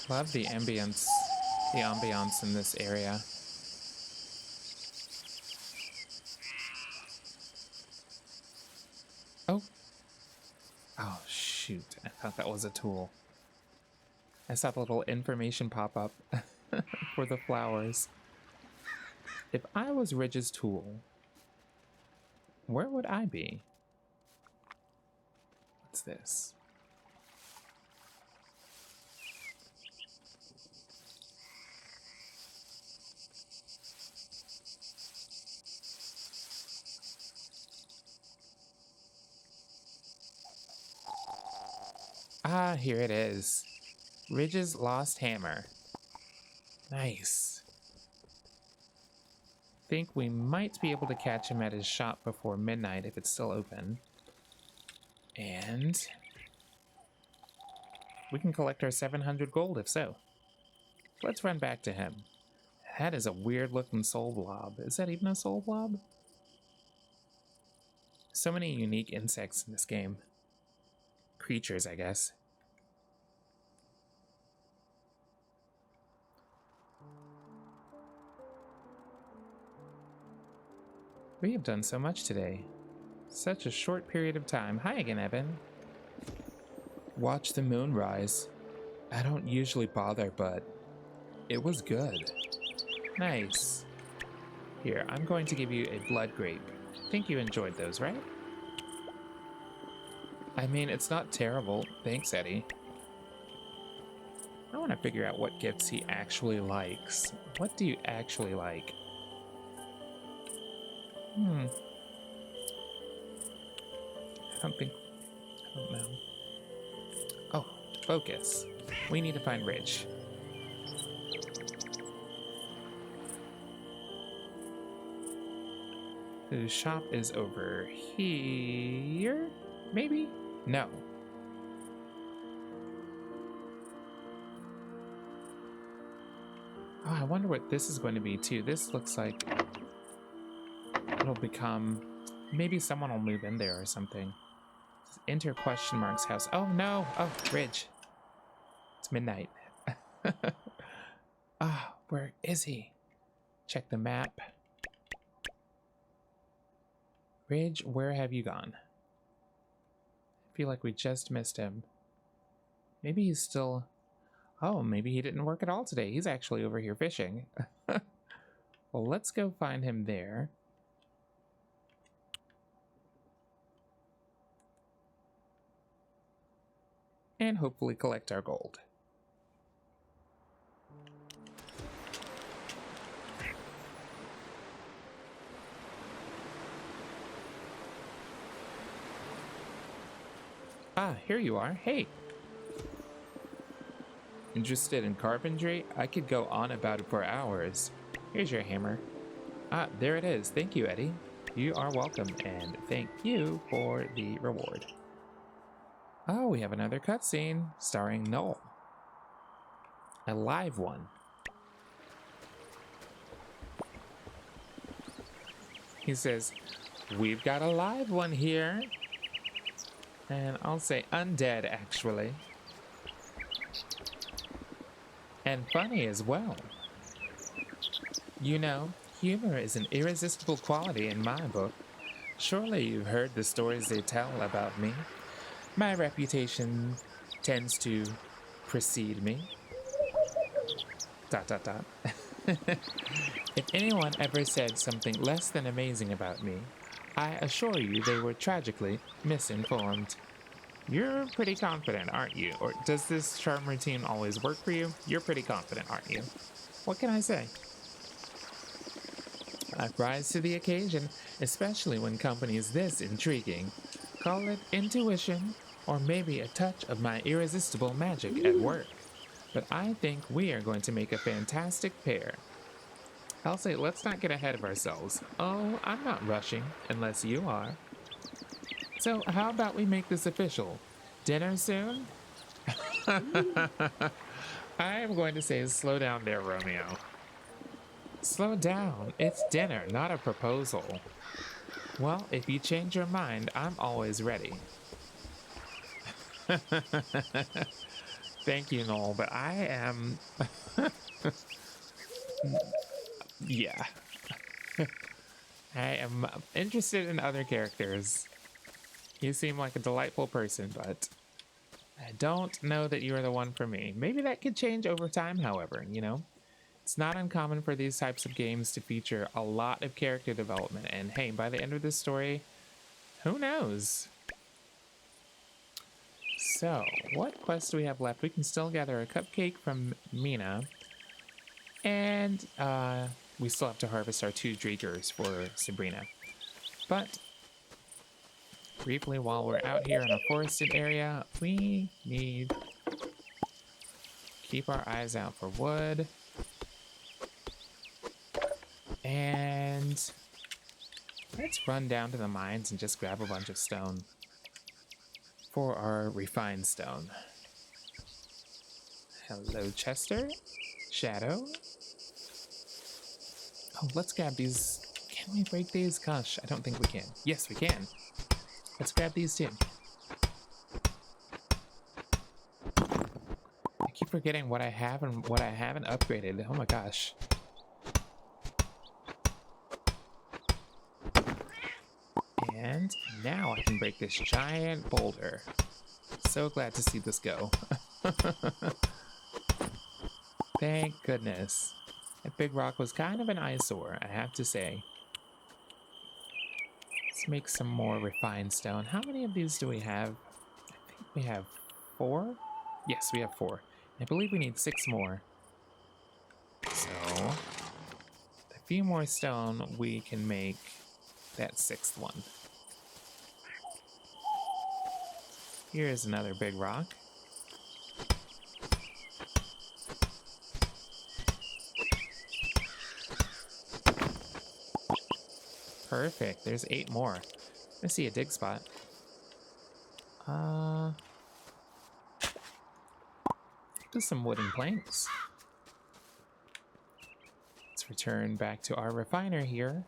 Love the ambience in this area. Oh. Oh, shoot. I thought that was a tool. I saw the little information pop up for the flowers. If I was Ridge's tool, where would I be? What's this? Ah, here it is. Ridge's lost hammer. Nice. Think we might be able to catch him at his shop before midnight if it's still open. And we can collect our 700 gold if so. Let's run back to him. That is a weird looking soul blob. Is that even a soul blob? So many unique insects in this game. Creatures, I guess. We have done so much today. Such a short period of time. Hi again, Evan. Watch the moon rise. I don't usually bother, but it was good. Nice. Here, I'm going to give you a blood grape. Think you enjoyed those, right? I mean, it's not terrible. Thanks, Eddie. I want to figure out what gifts he actually likes. What do you actually like? I don't know. Oh, focus. We need to find Ridge. Whose shop is over here? Maybe? No. Oh, I wonder what this is going to be too. This looks like it'll become... Maybe someone will move in there or something. Enter question mark's house. Oh no! Oh, Ridge. It's midnight. Ah, where is he? Check the map. Ridge, where have you gone? I feel like we just missed him. Maybe he's still... Oh, maybe he didn't work at all today. He's actually over here fishing. Well, let's go find him there. And hopefully collect our gold. Ah, here you are. Hey. Interested in carpentry? I could go on about it for hours. Here's your hammer. Ah, there it is. Thank you, Eddie. You are welcome, and thank you for the reward. Oh, we have another cutscene starring Noel. A live one. He says, "We've got a live one here." And I'll say undead, actually. And funny as well. You know, humor is an irresistible quality in my book. Surely you've heard the stories they tell about me. My reputation tends to precede me. ... If anyone ever said something less than amazing about me, I assure you they were tragically misinformed. You're pretty confident, aren't you? Or does this charm routine always work for you? You're pretty confident, aren't you? What can I say? I rise to the occasion, especially when company is this intriguing. Call it intuition, or maybe a touch of my irresistible magic at work. But I think we are going to make a fantastic pair. I'll say, let's not get ahead of ourselves. Oh, I'm not rushing, unless you are. So how about we make this official? Dinner soon? I am going to say slow down there, Romeo. Slow down. It's dinner, not a proposal. Well, if you change your mind, I'm always ready. Thank you, Noel, but I am... Yeah. I am interested in other characters. You seem like a delightful person, but I don't know that you're the one for me. Maybe that could change over time, however, you know? It's not uncommon for these types of games to feature a lot of character development, and hey, by the end of this story, who knows? So, what quest do we have left? We can still gather a cupcake from Mina, and we still have to harvest our 2 Dreekers for Sabrina. But briefly, while we're out here in a forested area, we need keep our eyes out for wood. And let's run down to the mines and just grab a bunch of stone for our refined stone. Hello, Chester. Shadow. Oh, let's grab these. Can we break these? Gosh, I don't think we can. Yes, we can. Let's grab these too. I keep forgetting what I have and what I haven't upgraded. Oh my gosh. And now I can break this giant boulder. So glad to see this go. Thank goodness. That big rock was kind of an eyesore, I have to say. Let's make some more refined stone. How many of these do we have? I think we have 4? Yes, we have 4. I believe we need 6 more. So, a few more stone, we can make that 6th one. Here's another big rock. Perfect. There's 8 more. I see a dig spot. Do some wooden planks. Let's return back to our refiner here.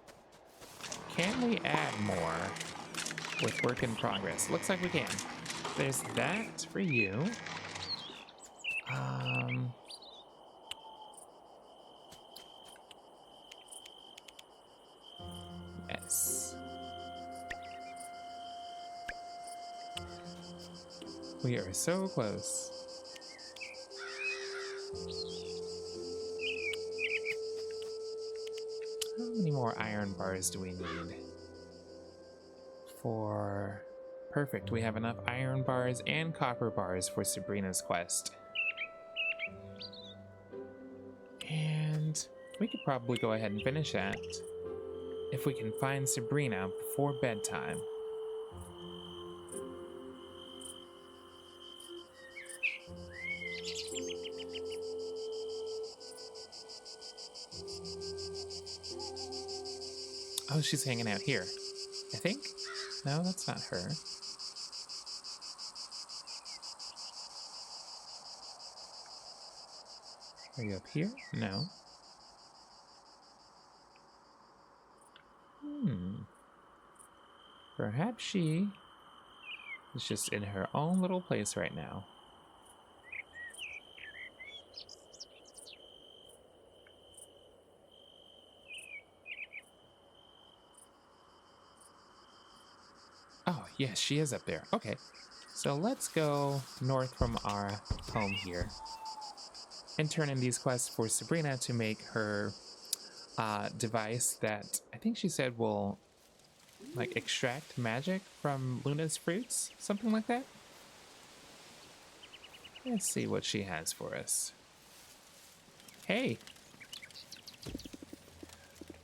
Can we add more with work in progress? Looks like we can. There's that for you. Yes. We are so close. How many more iron bars do we need? For... Perfect, we have enough iron bars and copper bars for Sabrina's quest. And we could probably go ahead and finish that if we can find Sabrina before bedtime. Oh, she's hanging out here, I think. No, that's not her. Are you up here? No. Perhaps she is just in her own little place right now. Oh, yes, she is up there. Okay, so let's go north from our home here and turn in these quests for Sabrina to make her device that I think she said will like extract magic from Luna's fruits, something like that. Let's see what she has for us. Hey,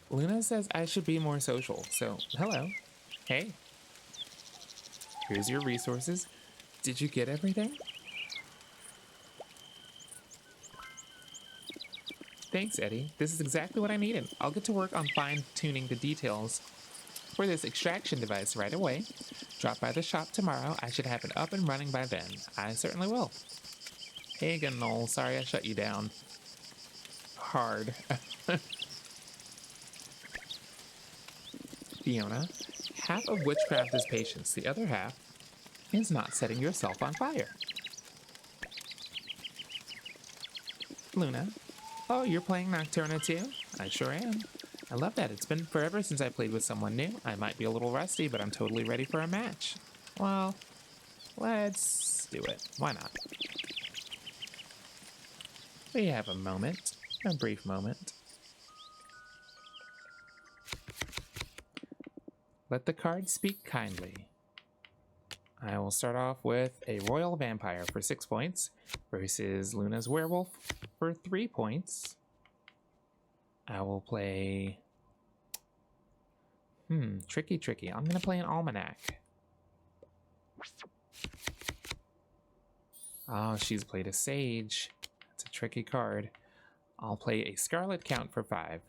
Luna says I should be more social, so hello. Hey, here's your resources. Did you get everything? Thanks, Eddie. This is exactly what I needed. I'll get to work on fine-tuning the details for this extraction device right away. Drop by the shop tomorrow. I should have it up and running by then. I certainly will. Hey again, Noel. Sorry I shut you down. Hard. Fiona, half of witchcraft is patience. The other half is not setting yourself on fire. Luna. Oh, you're playing Nocturna too? I sure am. I love that. It's been forever since I played with someone new. I might be a little rusty, but I'm totally ready for a match. Well, let's do it. Why not? We have a moment. A brief moment. Let the cards speak kindly. I will start off with a Royal Vampire for 6 points versus Luna's Werewolf for 3 points. I will play... tricky. I'm going to play an Almanac. Oh, she's played a Sage. That's a tricky card. I'll play a Scarlet Count for 5,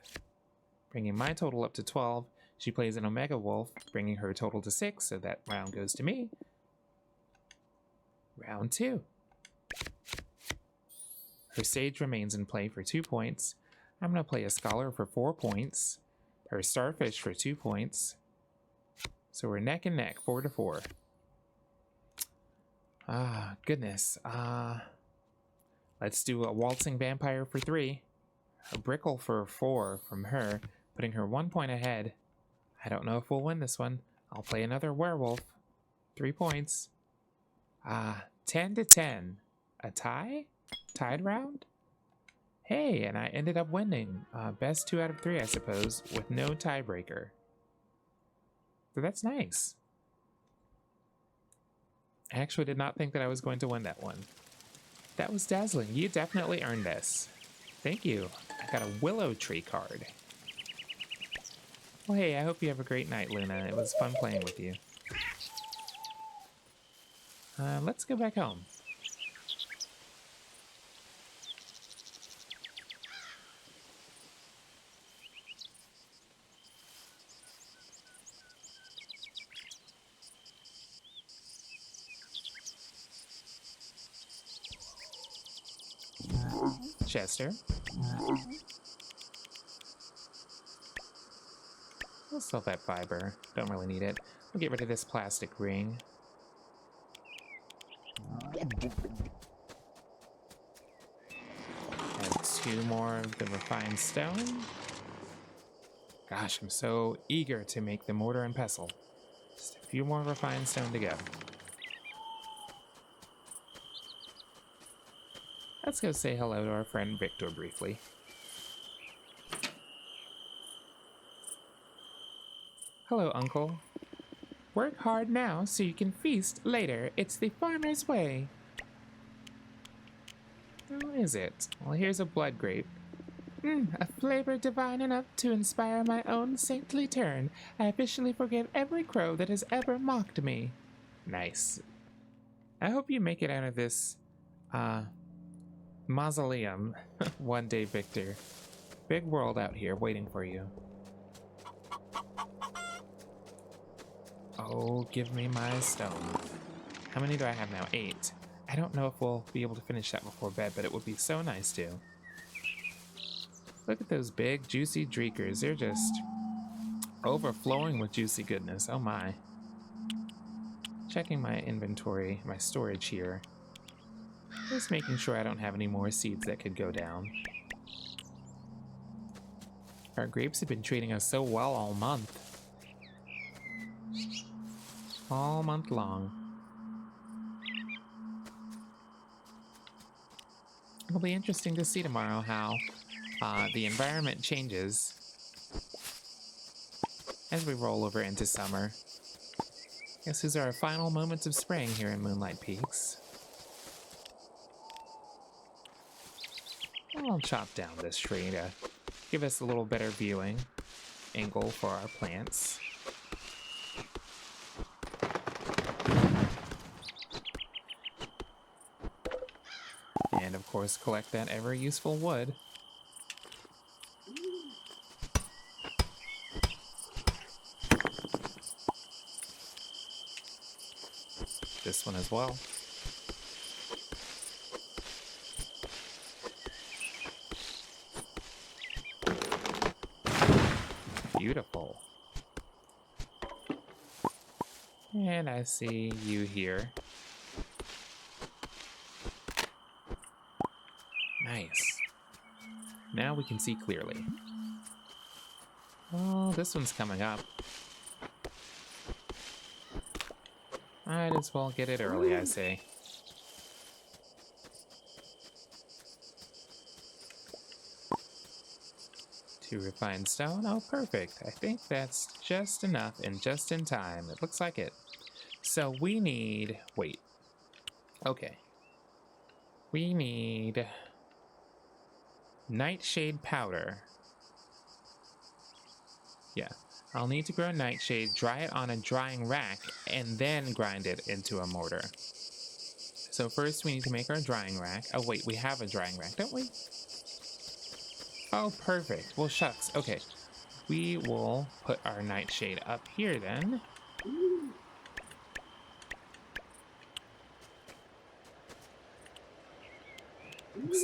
bringing my total up to 12. She plays an Omega Wolf, bringing her total to 6, so that round goes to me. Round 2. Her Sage remains in play for 2 points. I'm going to play a Scholar for 4 points. Her Starfish for 2 points. So we're neck and neck, 4 to 4. Ah, goodness. Let's do a Waltzing Vampire for 3. A Brickle for 4 from her, putting her 1 point ahead. I don't know if we'll win this one. I'll play another Werewolf. 3 points. 10 to 10. A tie? Tied round? Hey, and I ended up winning. Best 2 out of 3, I suppose, with no tiebreaker. So that's nice. I actually did not think that I was going to win that one. That was dazzling. You definitely earned this. Thank you. I got a Willow Tree card. Well, hey, I hope you have a great night, Luna. It was fun playing with you. Let's go back home. Chester. We'll sell that fiber. Don't really need it. We'll get rid of this plastic ring. Add 2 more of the refined stone. Gosh, I'm so eager to make the mortar and pestle. Just a few more refined stone to go. Let's go say hello to our friend Victor briefly. Hello, Uncle. Work hard now so you can feast later. It's the farmer's way. Oh, is it? Well, here's a blood grape. A flavor divine enough to inspire my own saintly turn. I officially forgive every crow that has ever mocked me. Nice. I hope you make it out of this, mausoleum one day, Victor. Big world out here waiting for you. Oh, give me my stone. How many do I have now? 8. I don't know if we'll be able to finish that before bed, but it would be so nice to. Look at those big, juicy dreekers. They're just overflowing with juicy goodness. Oh my. Checking my inventory, my storage here. Just making sure I don't have any more seeds that could go down. Our grapes have been treating us so well all month. All month long. It'll be interesting to see tomorrow how the environment changes as we roll over into summer. I guess these are our final moments of spring here in Moonlight Peaks. I'll chop down this tree to give us a little better viewing angle for our plants. And of course, collect that ever useful wood. This one as well. Beautiful. And I see you here. Nice. Now we can see clearly. Oh, this one's coming up. Might as well get it early, I say. Two refined stone. Oh, perfect. I think that's just enough and just in time. It looks like it. So we need... Wait. Okay. We need... Nightshade powder. Yeah. I'll need to grow nightshade, dry it on a drying rack, and then grind it into a mortar. So first we need to make our drying rack. Oh wait, we have a drying rack, don't we? Oh, perfect. Well, shucks. Okay. We will put our nightshade up here then.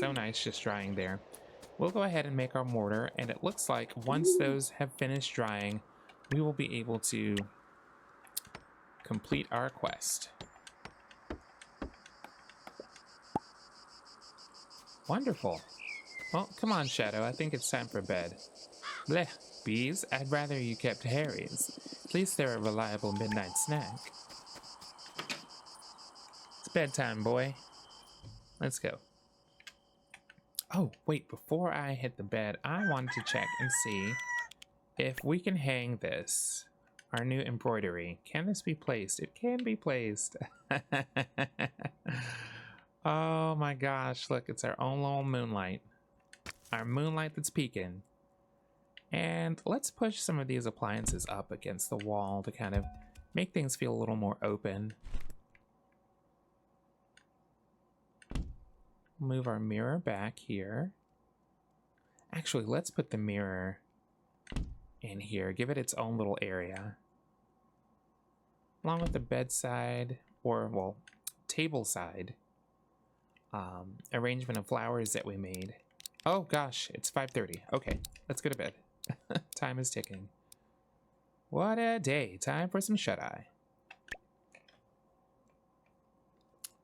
So nice just drying there. We'll go ahead and make our mortar, and it looks like once those have finished drying, we will be able to complete our quest. Wonderful. Well, come on, Shadow. I think it's time for bed. Bleh, bees. I'd rather you kept Harry's. At least they're a reliable midnight snack. It's bedtime, boy. Let's go. Oh, wait, before I hit the bed, I wanted to check and see if we can hang this. Our new embroidery. Can this be placed? It can be placed. Oh my gosh, look, it's our own little moonlight. Our moonlight that's peeking. And let's push some of these appliances up against the wall to kind of make things feel a little more open. Move our mirror back here. Actually, let's put the mirror in here. Give it its own little area. Along with the bedside, or, well, table side arrangement of flowers that we made. Oh gosh, it's 5:30. Okay, let's go to bed. Time is ticking. What a day. Time for some shut-eye.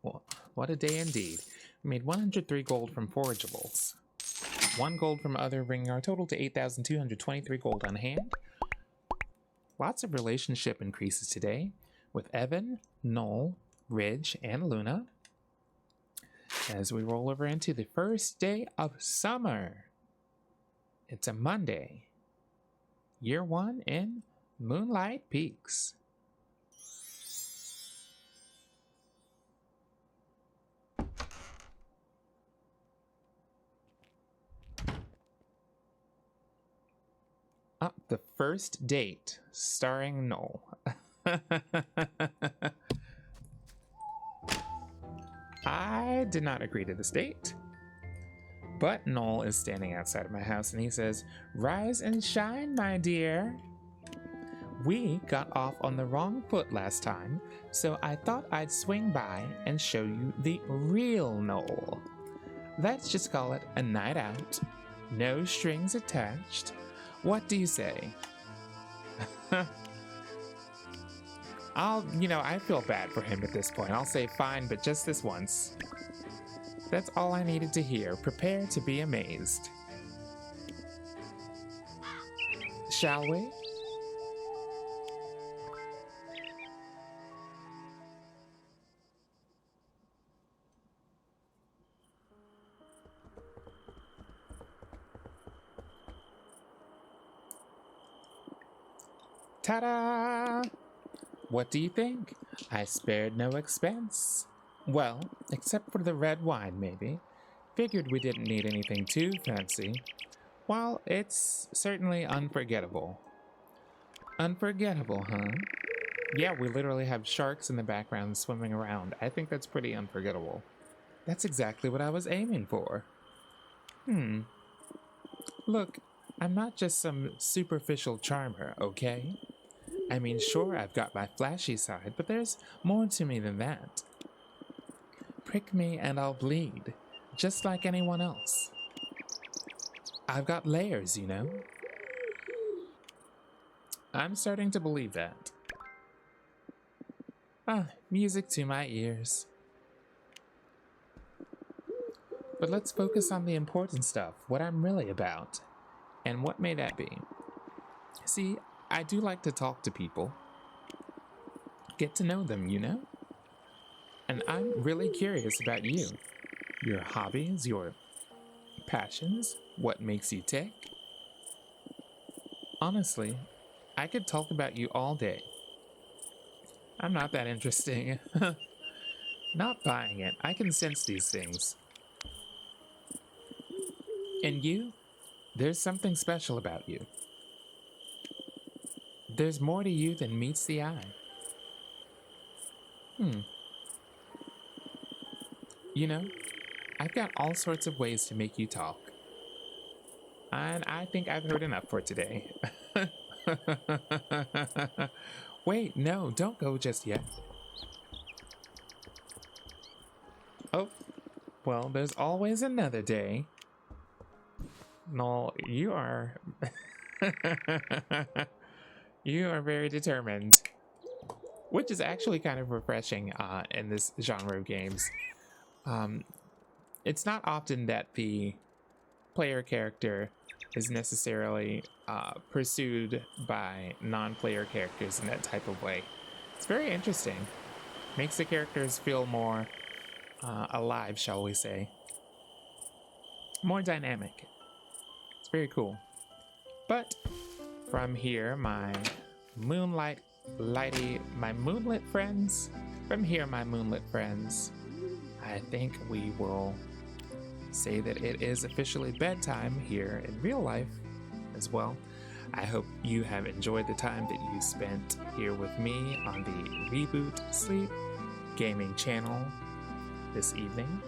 Well, what a day indeed. We made 103 gold from forageables. 1 gold from other, bringing our total to 8,223 gold on hand. Lots of relationship increases today with Evan, Noel, Ridge, and Luna. As we roll over into the first day of summer. It's a Monday. Year 1 in Moonlight Peaks. The first date, starring Noel. I did not agree to this date. But Noel is standing outside of my house and he says, "Rise and shine, my dear. We got off on the wrong foot last time, so I thought I'd swing by and show you the real Noel. Let's just call it a night out. No strings attached. What do you say?" I feel bad for him at this point. I'll say fine, but just this once. That's all I needed to hear. Prepare to be amazed. Shall we? Ta-da! What do you think? I spared no expense. Well, except for the red wine, maybe. Figured we didn't need anything too fancy. Well, it's certainly unforgettable. Unforgettable, huh? Yeah, we literally have sharks in the background swimming around. I think that's pretty unforgettable. That's exactly what I was aiming for. Look, I'm not just some superficial charmer, okay? I mean, sure, I've got my flashy side, but there's more to me than that. Prick me and I'll bleed, just like anyone else. I've got layers, you know? I'm starting to believe that. Music to my ears. But let's focus on the important stuff, what I'm really about. And what may that be? See, I do like to talk to people. Get to know them, you know? And I'm really curious about you. Your hobbies, your passions, what makes you tick. Honestly, I could talk about you all day. I'm not that interesting. Not buying it. I can sense these things. And you? There's something special about you. There's more to you than meets the eye. You know, I've got all sorts of ways to make you talk. And I think I've heard enough for today. Wait, no, don't go just yet. Oh, well, there's always another day. No, you are... you are very determined. Which is actually kind of refreshing in this genre of games. It's not often that the player character is necessarily pursued by non-player characters in that type of way. It's very interesting. Makes the characters feel more alive, shall we say. More dynamic. It's very cool. But from here, my moonlit friends, I think we will say that it is officially bedtime here in real life as well. I hope you have enjoyed the time that you spent here with me on the Reboot Sleep gaming channel this evening.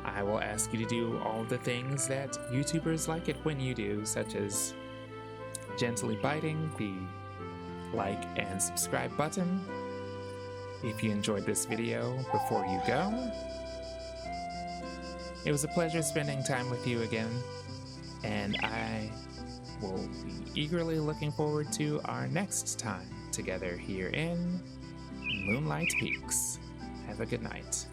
I will ask you to do all the things that YouTubers like it when you do, such as gently biting the like and subscribe button if you enjoyed this video before you go. It was a pleasure spending time with you again, and I will be eagerly looking forward to our next time together here in Moonlight Peaks. Have a good night.